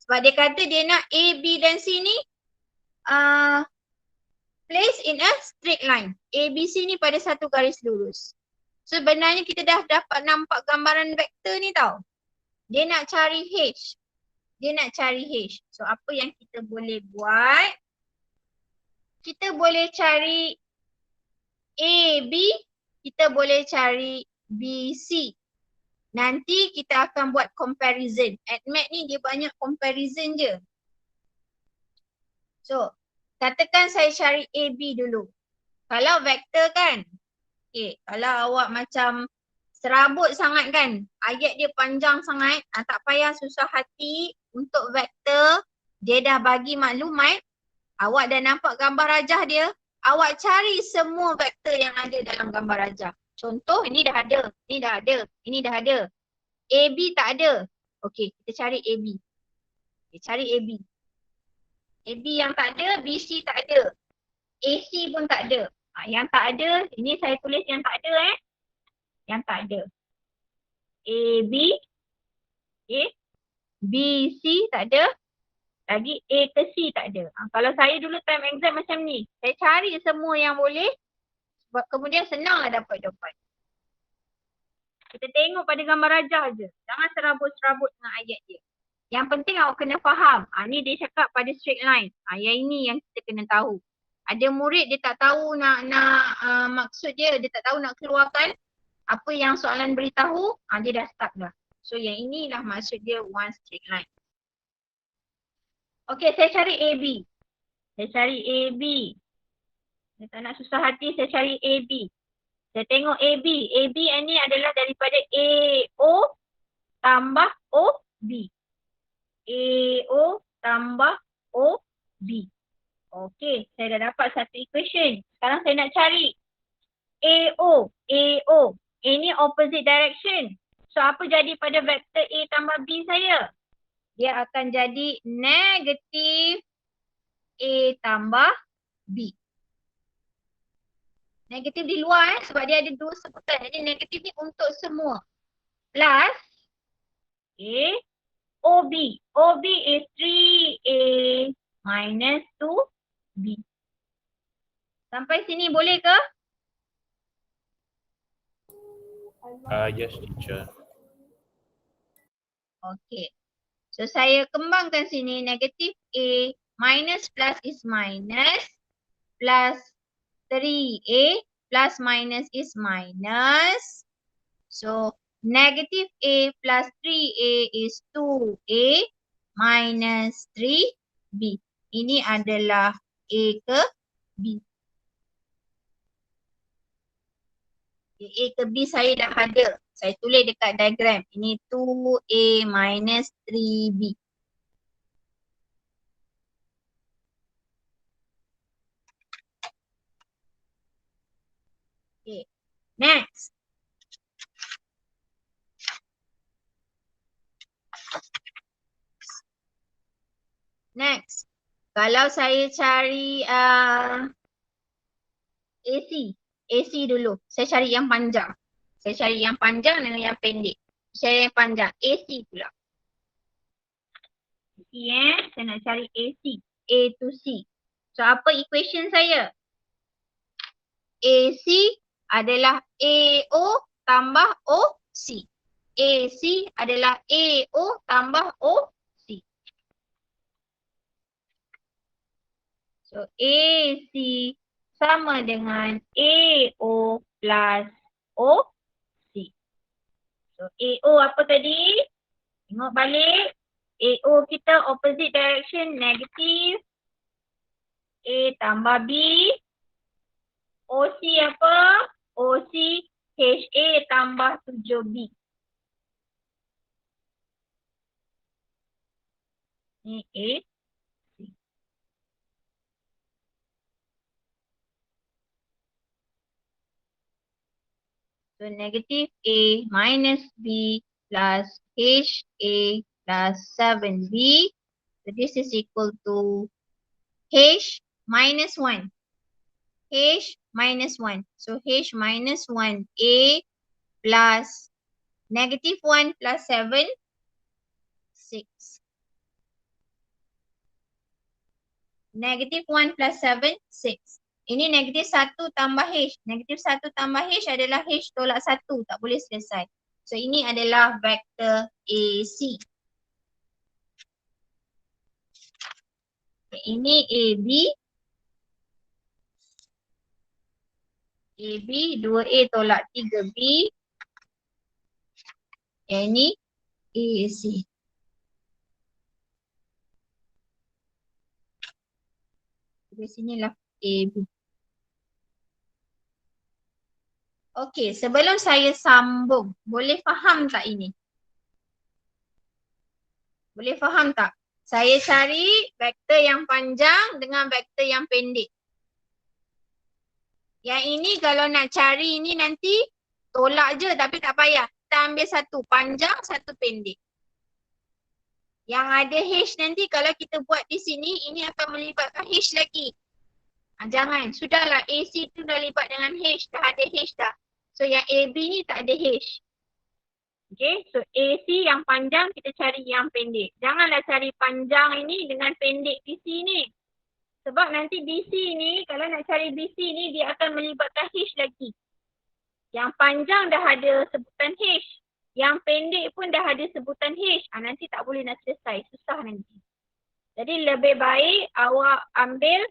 Sebab dia kata dia nak A, B dan C ni place in a straight line. A, B, C ni pada satu garis lurus. So sebenarnya kita dah dapat nampak gambaran vektor ni tau. Dia nak cari H. Dia nak cari H. So apa yang kita boleh buat? Kita boleh cari A, B. Kita boleh cari B, C. Nanti kita akan buat comparison. ADMAT ni dia banyak comparison je. So, katakan saya cari AB dulu. Kalau vektor kan, okay, kalau awak macam serabut sangat kan, ayat dia panjang sangat, tak payah susah hati untuk vektor. Dia dah bagi maklumat, awak dah nampak gambar rajah dia, awak cari semua vektor yang ada dalam gambar rajah. Contoh, ini dah ada, ini dah ada, ini dah ada. AB tak ada. Okey, kita cari AB. Okay, cari AB. AB yang tak ada, BC tak ada. AC pun tak ada. Yang tak ada, ini saya tulis yang tak ada Yang tak ada. AB, okay. BC tak ada. Lagi A ke C tak ada. Kalau saya dulu time exam macam ni, saya cari semua yang boleh. Sebab kemudian senanglah dapat jawapan. Kita tengok pada gambar rajah je. Jangan serabut-serabut dengan ayat dia. Yang penting awak kena faham. Ni dia cakap pada straight line. Yang ini yang kita kena tahu. Ada murid dia tak tahu nak maksud dia. Dia tak tahu nak keluarkan apa yang soalan beritahu. Dia dah stuck dah. So yang inilah maksud dia one straight line. Okay, saya cari AB. Saya cari AB. Saya tak nak susah hati, saya cari AB. Saya tengok AB. AB ni adalah daripada AO tambah OB. AO tambah OB. Okey, saya dah dapat satu equation. Sekarang saya nak cari AO. AO. Ini opposite direction. So apa jadi pada vektor A tambah B saya? Dia akan jadi negatif A tambah B. Negatif di luar sebab dia ada dua sebutan. Jadi negatif ni untuk semua. Plus OB. OB is 3A minus 2B. Sampai sini boleh ke? Yes, teacher. Okay. So saya kembangkan sini negatif A minus plus is minus plus 3A plus minus is minus. So negative A plus 3A is 2A minus 3B. Ini adalah A ke B. A ke B saya dah ada. Saya tulis dekat diagram. Ini 2A minus 3B. Okay. Next. Next. Kalau saya cari AC dulu. Saya cari yang panjang. Saya cari yang panjang dengan yang pendek. Saya yang panjang. AC pula. Saya nak cari AC. A to C. So apa equation saya? AC adalah AO tambah OC. AC adalah AO tambah OC. So AC sama dengan AO plus OC. So AO apa tadi? Tengok balik. AO kita opposite direction negative. A tambah B. OC apa? OC HA tambah 7B. Ni A. So negative A minus B plus HA plus 7B. So this is equal to H minus 1. H minus 1. So H minus 1A plus negative 1 plus 7, 6. Negative 1 plus 7, 6. Ini negatif 1 tambah H. Negatif 1 tambah H adalah H tolak 1. Tak boleh selesai. So ini adalah vektor AC. Okay, ini AB. AB 2A tolak 3B. Yang ini AC. Di sinilah AB. Okey, sebelum saya sambung, boleh faham tak ini? Boleh faham tak? Saya cari vektor yang panjang dengan vektor yang pendek. Yang ini kalau nak cari ini nanti tolak je tapi tak payah. Kita ambil satu panjang, satu pendek. Yang ada H nanti kalau kita buat di sini, ini akan melibatkan H lagi. Jangan, sudahlah AC tu dah libat dengan H, dah ada H dah. So yang AB ni tak ada H. Okay, so AC yang panjang kita cari yang pendek. Janganlah cari panjang ini dengan pendek BC ni. Sebab nanti BC ni, kalau nak cari BC ni dia akan melibatkan H lagi. Yang panjang dah ada sebutan H. Yang pendek pun dah ada sebutan H. Nanti tak boleh nak selesai, susah nanti. Jadi lebih baik awak ambil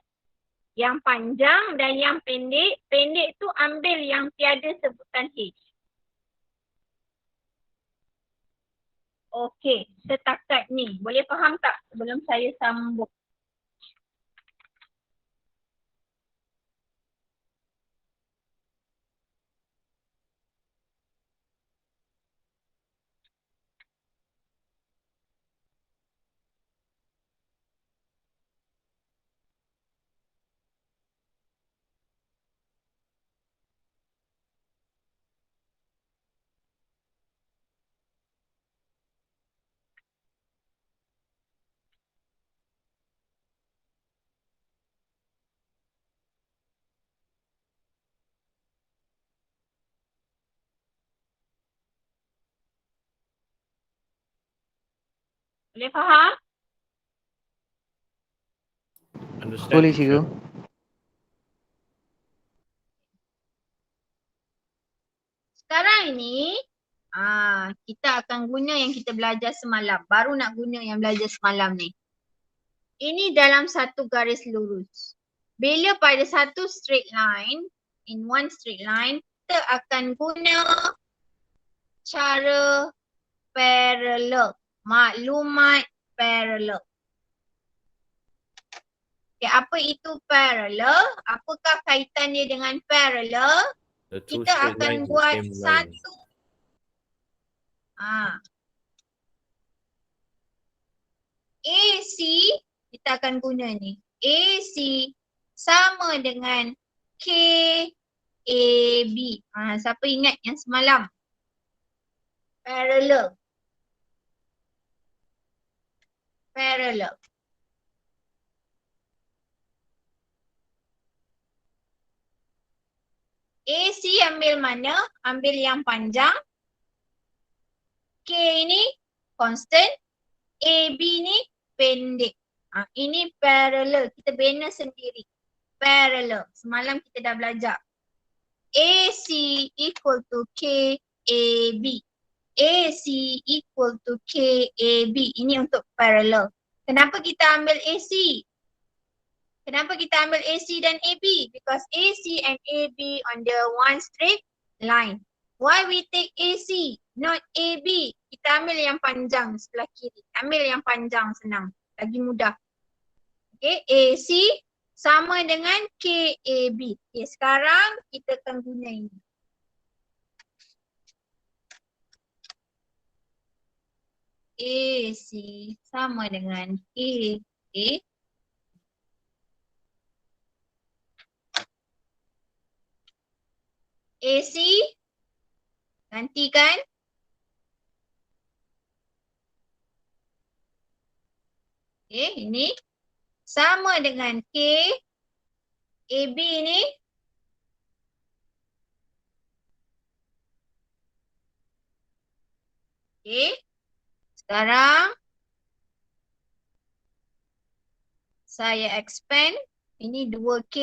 yang panjang dan yang pendek. Pendek tu ambil yang tiada sebutan H. Okey, setakat ni. Boleh faham tak sebelum saya sambung? Boleh faham? Understand, Boleh teacher? cikgu. Sekarang ini kita akan guna yang kita belajar semalam. Baru nak guna yang belajar semalam ni. Ini dalam satu garis lurus. Bila pada satu straight line, in one straight line, kita akan guna cara parallel. Maklumat parallel. Okay, apa itu parallel? Apakah kaitan dia dengan parallel? The two Kita straight akan lines in buat same line. satu. AC, kita akan guna ni. AC sama dengan KAB. Siapa ingat yang semalam? Parallel. Parallel. AC ambil mana? Ambil yang panjang. K ini constant. AB ni pendek. Ini parallel. Kita bina sendiri. Parallel. Semalam kita dah belajar. AC equal to KAB. AC equal to KAB. Ini untuk parallel. Kenapa kita ambil AC? Kenapa kita ambil AC dan AB? Because AC and AB on the one straight line. Why we take AC, not AB? Kita ambil yang panjang sebelah kiri. Ambil yang panjang, senang. Lagi mudah. Okay, AC sama dengan KAB. Okay, sekarang kita akan guna ini. AC sama dengan KAB. AC gantikan ini sama dengan K. AB ni sekarang saya expand. Ini 2K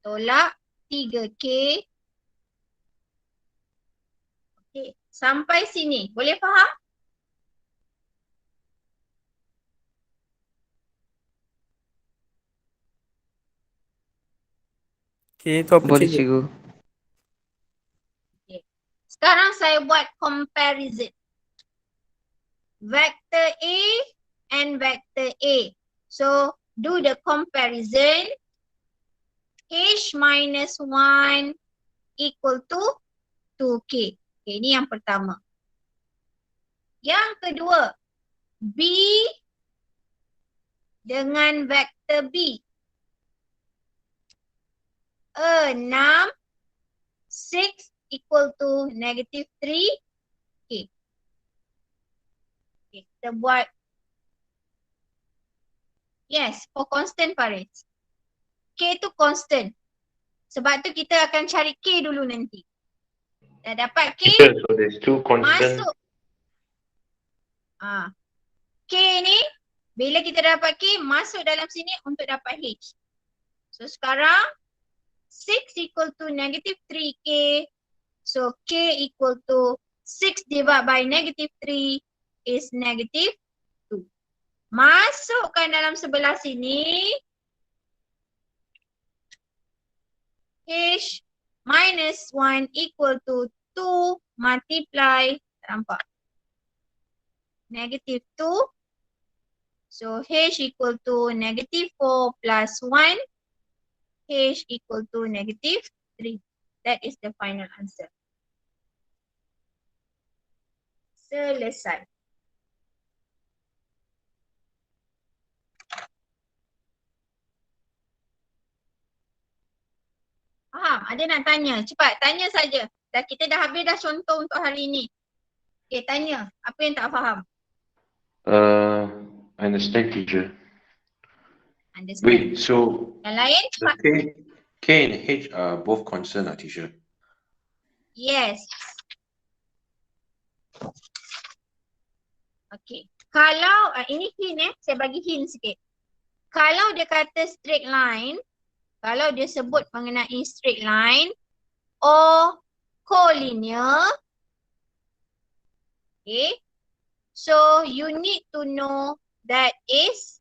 tolak 3K. Okay, sampai sini. Boleh faham? Okay, itu apa Boleh cikgu? cikgu. Okay. Sekarang saya buat comparison. Vector A and vector A. So, do the comparison. H minus 1 equal to 2K. Okay, ini yang pertama. Yang kedua, B dengan vektor B. 6, 6 equal to negative 3K. Okay, kita buat. Yes, for constant Faris. K tu constant. Sebab tu kita akan cari K dulu nanti. Dah dapat K, Teacher, so there's two constant. masuk. K ni, bila kita dapat K, masuk dalam sini untuk dapat H. So sekarang, 6 equal to negative 3K. So K equal to 6 divided by negative 3 is negative 2. Masukkan dalam sebelah sini. H minus 1 equal to 2 multiply, nampak? Negative 2. So H equal to negative 4 plus 1. H equal to negative 3. That is the final answer. Selesai. Faham? Ada nak tanya? Cepat, tanya saja. Kita dah habis dah contoh untuk hari ini. Okay, tanya. Apa yang tak faham? I understand, teacher. Understand. Wait, so Yang lain? the K and H are both constant, teacher? Yes. Okay. Kalau, ini hint saya bagi hint sikit. Kalau dia kata straight line, kalau dia sebut mengenai straight line or collinear, okay, so you need to know that is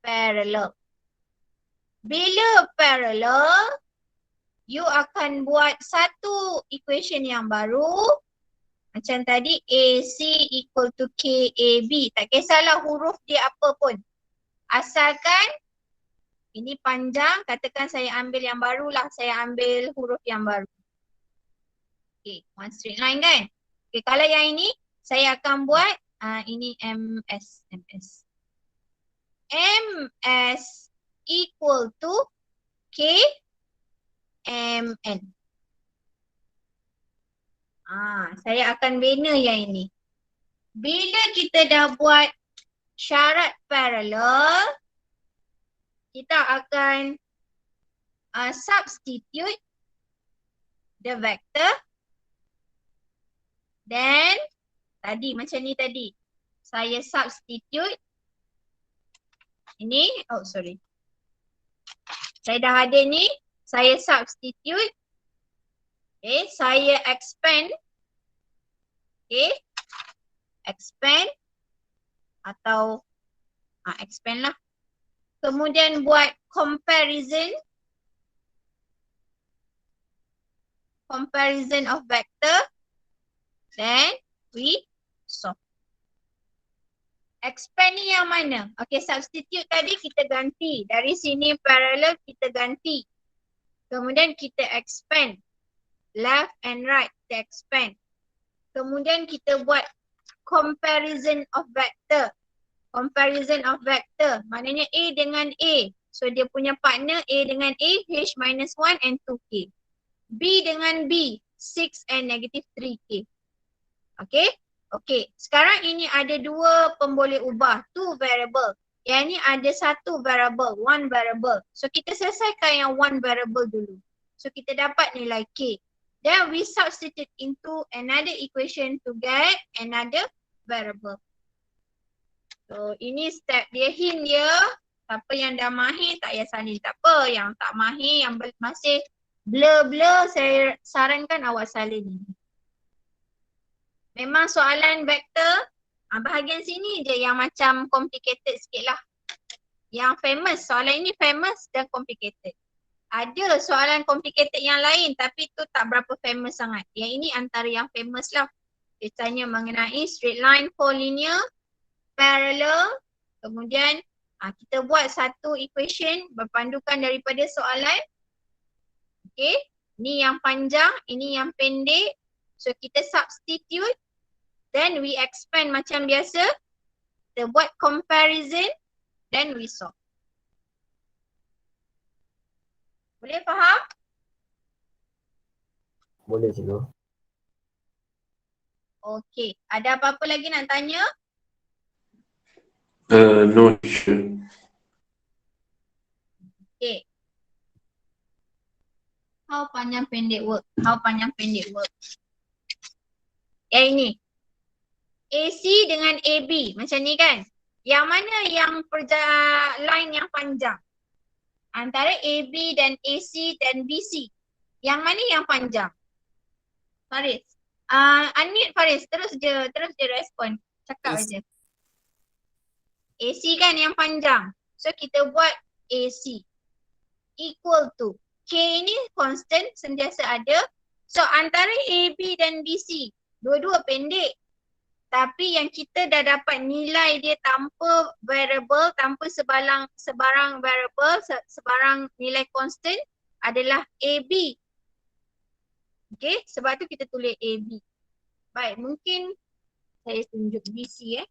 parallel. Bila parallel, you akan buat satu equation yang baru. Macam tadi, AC equal to KAB. Tak kisahlah huruf dia apa pun. Asalkan ini panjang, katakan saya ambil yang baru lah. Saya ambil huruf yang baru. Okay, one straight line kan? Okay, kalau yang ini, saya akan buat, ini MS. MS equal to KMN. Saya akan bina yang ini. Bila kita dah buat syarat parallel, kita akan substitute the vector. Then tadi macam ni tadi. Saya substitute ini, oh sorry. Saya dah ada ni, saya substitute. Okay, saya expand. Okay, expand atau expand lah. Kemudian buat comparison. Comparison of vector. Then we solve. Expand ni yang mana? Okay, substitute tadi kita ganti. Dari sini parallel kita ganti. Kemudian kita expand. Left and right kita expand. Kemudian kita buat comparison of vector. Comparison of vector. Maknanya A dengan A. So dia punya partner A dengan A, H minus 1 and 2K. B dengan B, 6 and negative 3K. Okay. Okay. Sekarang ini ada dua pemboleh ubah. Two variable. Yang ni ada satu variable. One variable. So kita selesaikan yang one variable dulu. So kita dapat nilai K. Then we substitute into another equation to get another variable. So ini step dia, hint dia. Siapa yang dah mahir tak payah salin. Tak apa. Yang tak mahir, yang masih blur-blur, saya sarankan awak salin ni. Memang soalan vektor, bahagian sini je yang macam complicated sikit lah. Yang famous, soalan ini famous dan complicated. Ada soalan complicated yang lain tapi tu tak berapa famous sangat. Yang ini antara yang famous lah. Dia tanya mengenai straight line, collinear, parallel. Kemudian kita buat satu equation berpandukan daripada soalan. Okay, ini yang panjang, ini yang pendek. So kita substitute. Then we expand macam biasa. Kita buat comparison. Then we solve. Boleh faham? Boleh cikgu. Okay. Ada apa-apa lagi nak tanya? No, teacher. Okay. How panjang pendek work? How panjang pendek work? Yang ini. AC dengan AB. Macam ni kan? Yang mana yang line yang panjang? Antara AB dan AC dan BC. Yang mana yang panjang? Faris. Unmute Faris. Terus je respon. Cakap aja. AC kan yang panjang. So kita buat AC. Equal to. K ini constant, sentiasa ada. So antara AB dan BC. Dua-dua pendek. Tapi yang kita dah dapat nilai dia tanpa variable, tanpa sebarang variable, sebarang nilai constant adalah AB. Okay, sebab tu kita tulis AB. Baik, mungkin saya tunjuk BC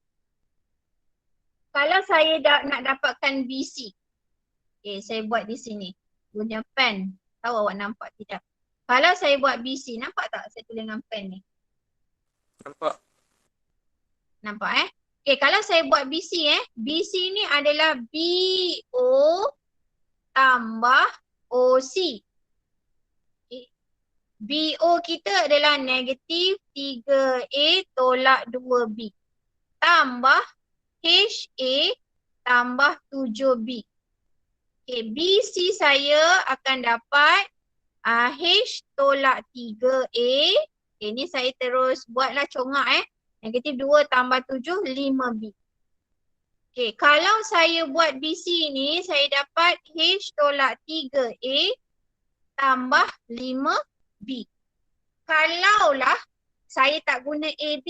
Kalau saya nak dapatkan BC. Okay, saya buat di sini. Guna pen. Tahu awak nampak tidak? Kalau saya buat BC, nampak tak saya tulis dengan pen ni? Nampak. Nampak Okay, kalau saya buat BC BC ni adalah BO tambah OC. Okay. BO kita adalah negatif 3A tolak 2B. Tambah HA tambah 7B. Okay, BC saya akan dapat H tolak 3A. Okay, ni saya terus buatlah congak Negatif 2 tambah 7, 5B. Okay, kalau saya buat BC ni, saya dapat H tolak 3A tambah 5B. Kalaulah saya tak guna AB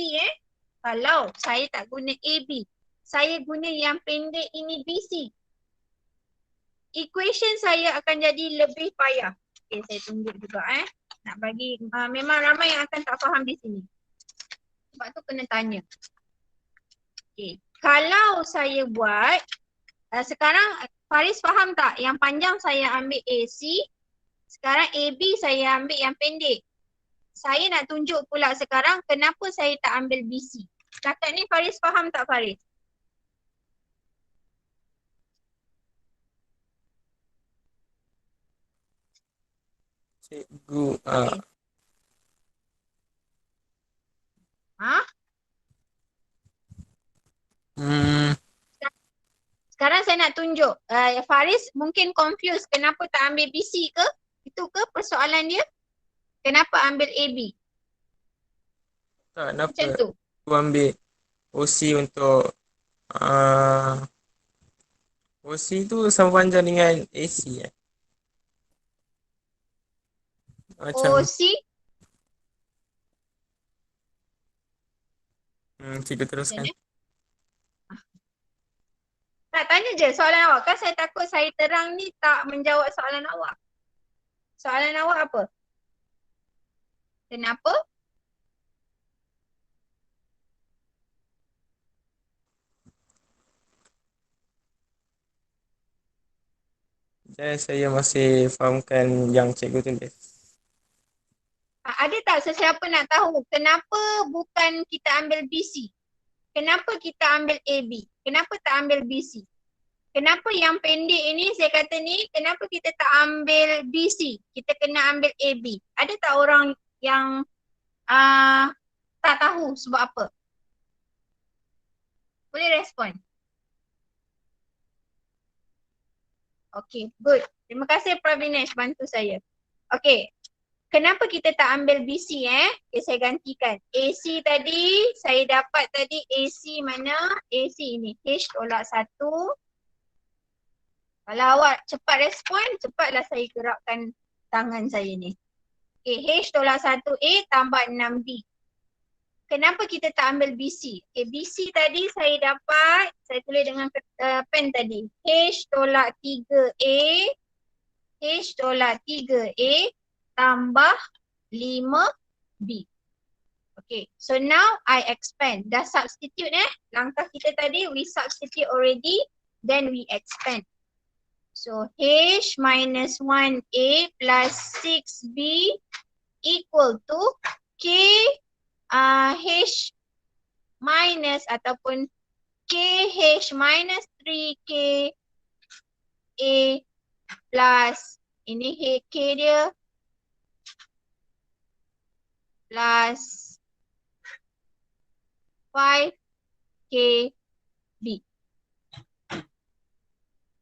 kalau saya tak guna AB, saya guna yang pendek ini BC. Equation saya akan jadi lebih payah. Okay, saya tunjuk juga nak bagi, memang ramai yang akan tak faham di sini. Sebab tu kena tanya. Okay. Kalau saya buat, sekarang Faris faham tak? Yang panjang saya ambil AC, sekarang AB saya ambil yang pendek. Saya nak tunjuk pula sekarang kenapa saya tak ambil BC. Setakat ni Faris faham tak Faris? Cikgu. Okay. Ha? Sekarang saya nak tunjuk. Faris mungkin confused kenapa tak ambil BC ke? Itu ke persoalan dia? Kenapa ambil AB? Tak, Macam kenapa tu. aku ambil OC untuk OC tu sama panjang dengan AC macam OC. cikgu teruskan. Tak, tanya je soalan awak. Kan saya takut saya terang ni tak menjawab soalan awak. Soalan awak apa? Kenapa? Saya masih fahamkan yang cikgu tulis. Ada tak sesiapa nak tahu kenapa bukan kita ambil BC? Kenapa kita ambil AB? Kenapa tak ambil BC? Kenapa yang pendek ini saya kata ni, kenapa kita tak ambil BC? Kita kena ambil AB. Ada tak orang yang tak tahu sebab apa? Boleh respon? Okay, good. Terima kasih Pravinesh bantu saya. Okay, kenapa kita tak ambil BC Okay, saya gantikan. AC tadi, saya dapat tadi AC mana? AC ini, H tolak 1. Kalau awak cepat respon, cepatlah saya gerakkan tangan saya ni. Okay, H tolak 1A tambah 6B. Kenapa kita tak ambil BC? Okay, BC tadi saya dapat, saya tulis dengan pen tadi. H tolak 3A, H tolak 3A tambah 5B. Okay, so now I expand. Dah substitute Langkah kita tadi, we substitute already, then we expand. So H minus 1A plus 6B equal to K H minus ataupun KH minus 3K A plus ini K dia plus 5K B.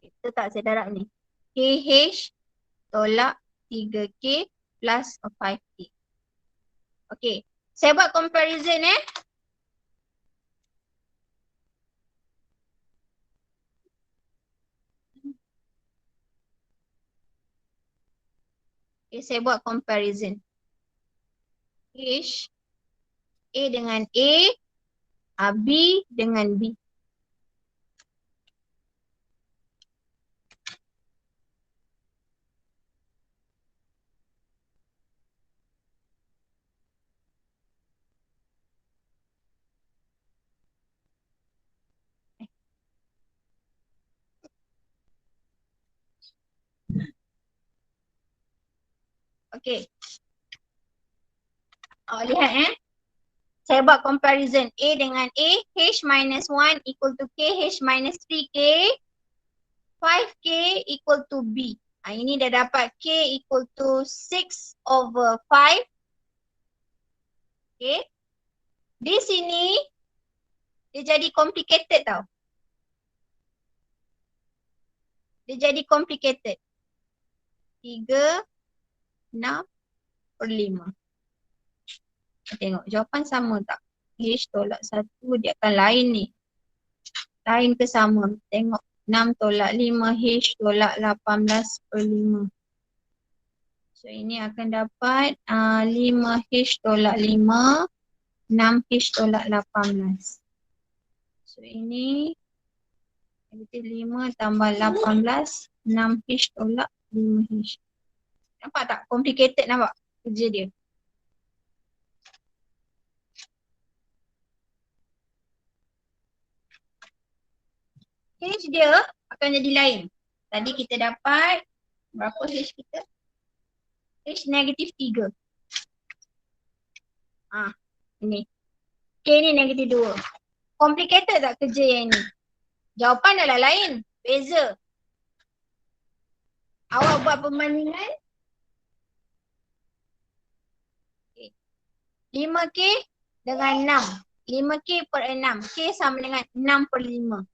Itu tak saya darab ni. KH tolak 3K plus 5K. Okay. Saya buat comparison Okay, saya buat comparison. H, A dengan A, B dengan B. Okay. Lihat Saya buat comparison A dengan A. H minus 1 equal to K. H minus 3K. 5K equal to B. Ini dah dapat K equal to 6 over 5. Okay. Di sini, dia jadi complicated tau. Dia jadi complicated. 3, 6/5. Tengok jawapan sama tak? H tolak 1 dia akan lain ni. Lain ke sama? Tengok 6 tolak 5 H tolak 18/5. So ini akan dapat 5H tolak 5, 6H tolak 18. So ini 5 tambah 18, 6H tolak 5H. Nampak tak? Complicated nampak kerja dia. H dia akan jadi lain. Tadi kita dapat berapa H kita? H negatif 3. Ini. K ni negatif 2. Complicated tak kerja yang ni? Jawapan adalah lain. Beza. Awak buat perbandingan. 5K dengan 6. 5K per 6. K sama dengan 6 per 5.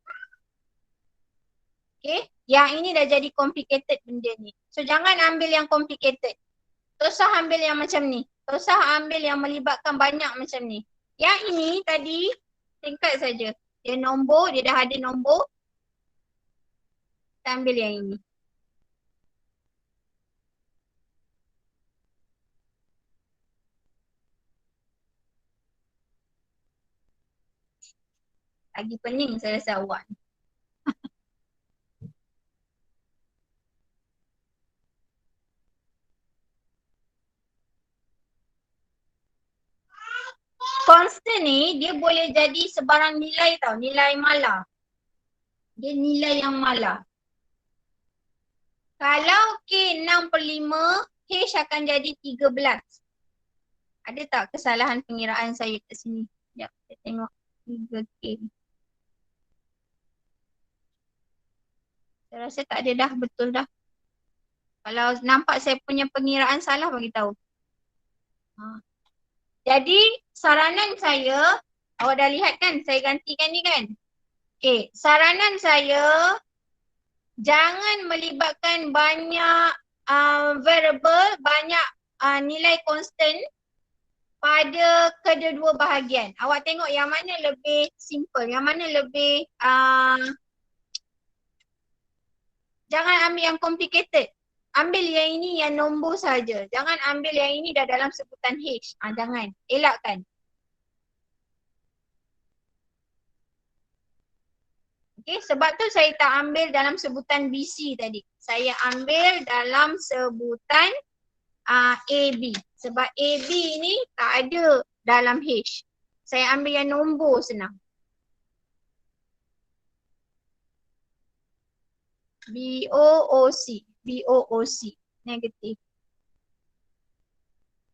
Okay. Yang ini dah jadi complicated benda ni. So jangan ambil yang complicated. Tak usah ambil yang macam ni. Tak usah ambil yang melibatkan banyak macam ni. Yang ini tadi tingkat saja. Dia nombor, dia dah ada nombor. Kita ambil yang ini. Lagi pening saya rasa awak. Constant ni dia boleh jadi sebarang nilai tau, nilai malar. Dia nilai yang malar. Kalau K 6 per 5, H akan jadi 13. Ada tak kesalahan pengiraan saya kat sini? Sekejap, saya tengok 3K. Saya rasa tak ada dah, betul dah. Kalau nampak saya punya pengiraan salah, bagi tahu. Jadi saranan saya, awak dah lihat kan saya gantikan ni kan? Okay, saranan saya jangan melibatkan banyak variable, banyak nilai constant pada kedua-dua bahagian. Awak tengok yang mana lebih simple, yang mana lebih jangan ambil yang complicated. Ambil yang ini yang nombor saja. Jangan ambil yang ini dah dalam sebutan H. Jangan. Elakkan. Okay, sebab tu saya tak ambil dalam sebutan BC tadi. Saya ambil dalam sebutan AB. Sebab AB ni tak ada dalam H. Saya ambil yang nombor senang. BOOC. BOOC. Negatif.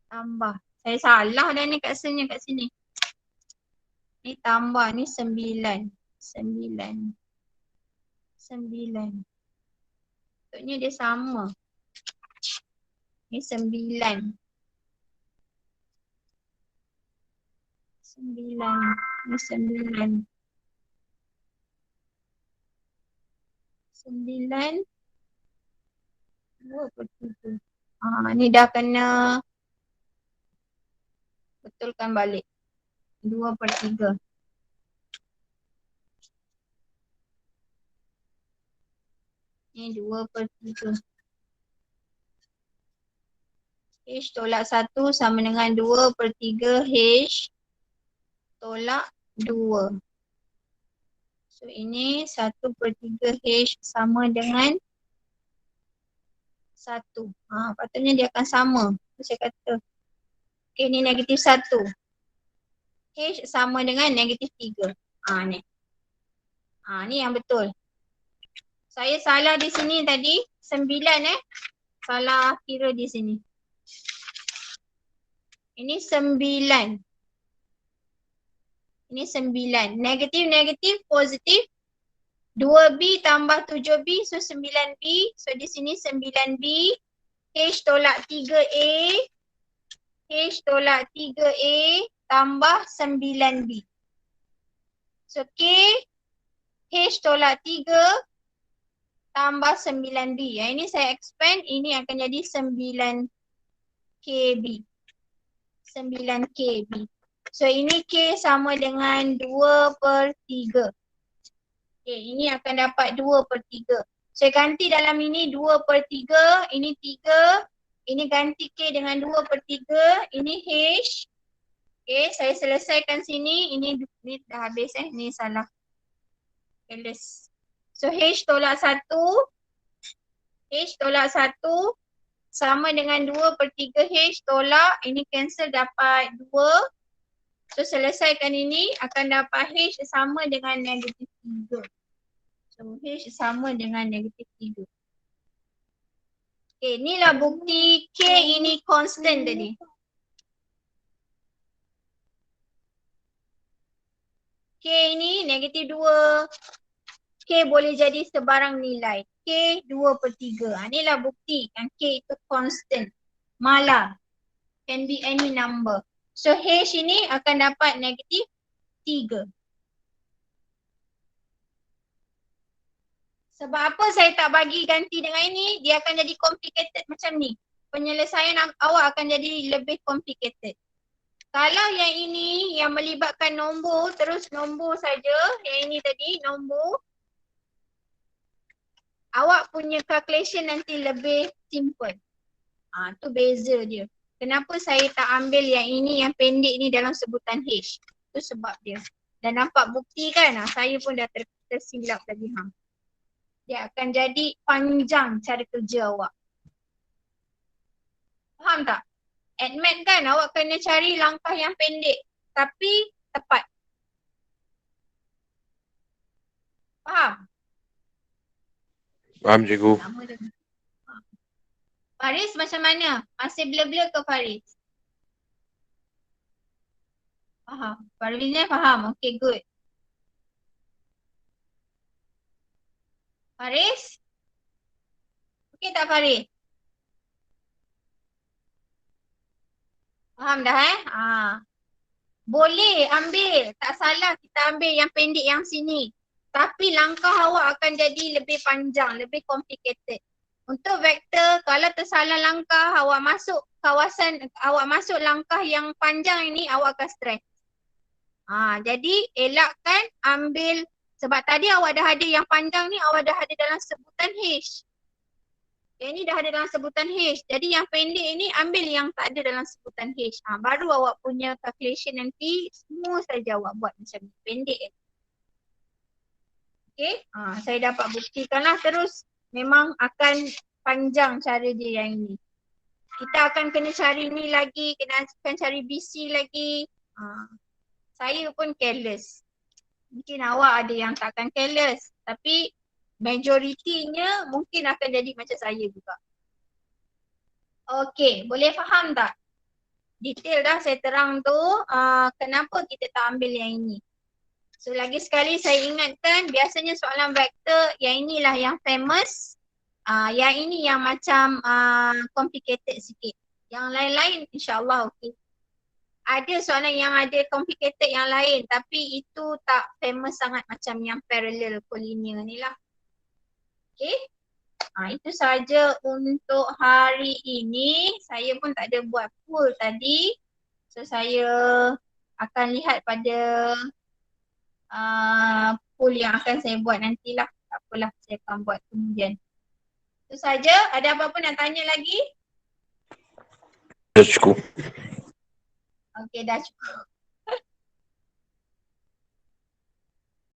Tambah. Saya salah dah ni kat sini. Ni tambah. Ni 9. 9. Maksudnya dia sama. Ni 9. 9. Ni 9. 9. 2 per 3. Ni dah kena betulkan balik. 2 per 3. Ni 2 per 3. H tolak 1 sama dengan 2 per 3 H tolak 2. So ini 1 per 3 H sama dengan 1. Patutnya dia akan sama. Saya kata. Okay, ni negatif 1. H sama dengan negatif 3. Ni. Ni yang betul. Saya salah di sini tadi. 9 Salah kira di sini. Ini 9. Ini 9. Negatif, positif. 2B tambah 7B, so 9B. So di sini 9B. H tolak 3A. H tolak 3A tambah 9B. So K, H tolak 3 tambah 9B. Yang ini saya expand, ini akan jadi 9KB. 9KB. So ini K sama dengan 2 per 3. Okay, ini akan dapat 2 per 3. Saya ganti dalam ini 2 per 3, ini 3. Ini ganti K dengan 2 per 3, ini H. Okay, saya selesaikan sini, ini dah habis ni salah. Okay, so H tolak 1. H tolak 1 sama dengan 2 per 3 H tolak, ini cancel dapat 2. So selesaikan ini akan dapat H sama dengan negatif 3. So H sama dengan negatif 3. Okay, inilah bukti K ini constant tadi. K ini negatif 2. K boleh jadi sebarang nilai. K 2 per 3. Inilah bukti kan K itu constant. Malar. Can be any number. So H ini akan dapat negatif 3. Sebab apa saya tak bagi ganti dengan ini, dia akan jadi complicated macam ni. Penyelesaian awak akan jadi lebih complicated. Kalau yang ini yang melibatkan nombor, terus nombor saja, yang ini tadi nombor, awak punya calculation nanti lebih simple. Tu beza dia. Kenapa saya tak ambil yang ini, yang pendek ni dalam sebutan H. Tu sebab dia. Dan nampak bukti kan, saya pun dah tersilap tadi. Dia akan jadi panjang cara kerja awak. Faham tak? Admat kan awak kena cari langkah yang pendek tapi tepat. Faham? Faham cikgu. Lama dah. Faris macam mana? Masih blur-blur ke Faris? Faham. Fariznya faham. Okay, good. Faris? Okay tak Faris? Faham dah Boleh ambil. Tak salah kita ambil yang pendek yang sini. Tapi langkah awak akan jadi lebih panjang, lebih complicated. Untuk vektor, kalau tersalah langkah, awak masuk kawasan, awak masuk langkah yang panjang ini, awak akan stres. Jadi elakkan ambil, sebab tadi awak dah ada yang panjang ni, awak dah ada dalam sebutan H. Yang ni dah ada dalam sebutan H. Jadi yang pendek ini ambil yang tak ada dalam sebutan H. Baru awak punya calculation nanti semua saja awak buat macam ni. Pendek. Okay. Saya dapat buktikanlah terus. Memang akan panjang cara dia yang ini. Kita akan kena cari ni lagi. Akan cari BC lagi. Saya pun careless. Mungkin awak ada yang takkan careless. Tapi majoritinya mungkin akan jadi macam saya juga. Okey, boleh faham tak? Detail dah saya terang tu kenapa kita tak ambil yang ini. So lagi sekali saya ingatkan biasanya soalan vektor yang inilah yang famous. Yang ini yang macam complicated sikit. Yang lain-lain insyaAllah okey. Ada soalan yang ada complicated yang lain tapi itu tak famous sangat macam yang parallel collinear ni lah. Okay. Itu saja untuk hari ini. Saya pun tak ada buat full tadi. So saya akan lihat pada full yang akan saya buat nantilah. Tak apalah, saya akan buat kemudian. Itu saja. Ada apa-apa nak tanya lagi? Dah cukup. Okay, dah cukup.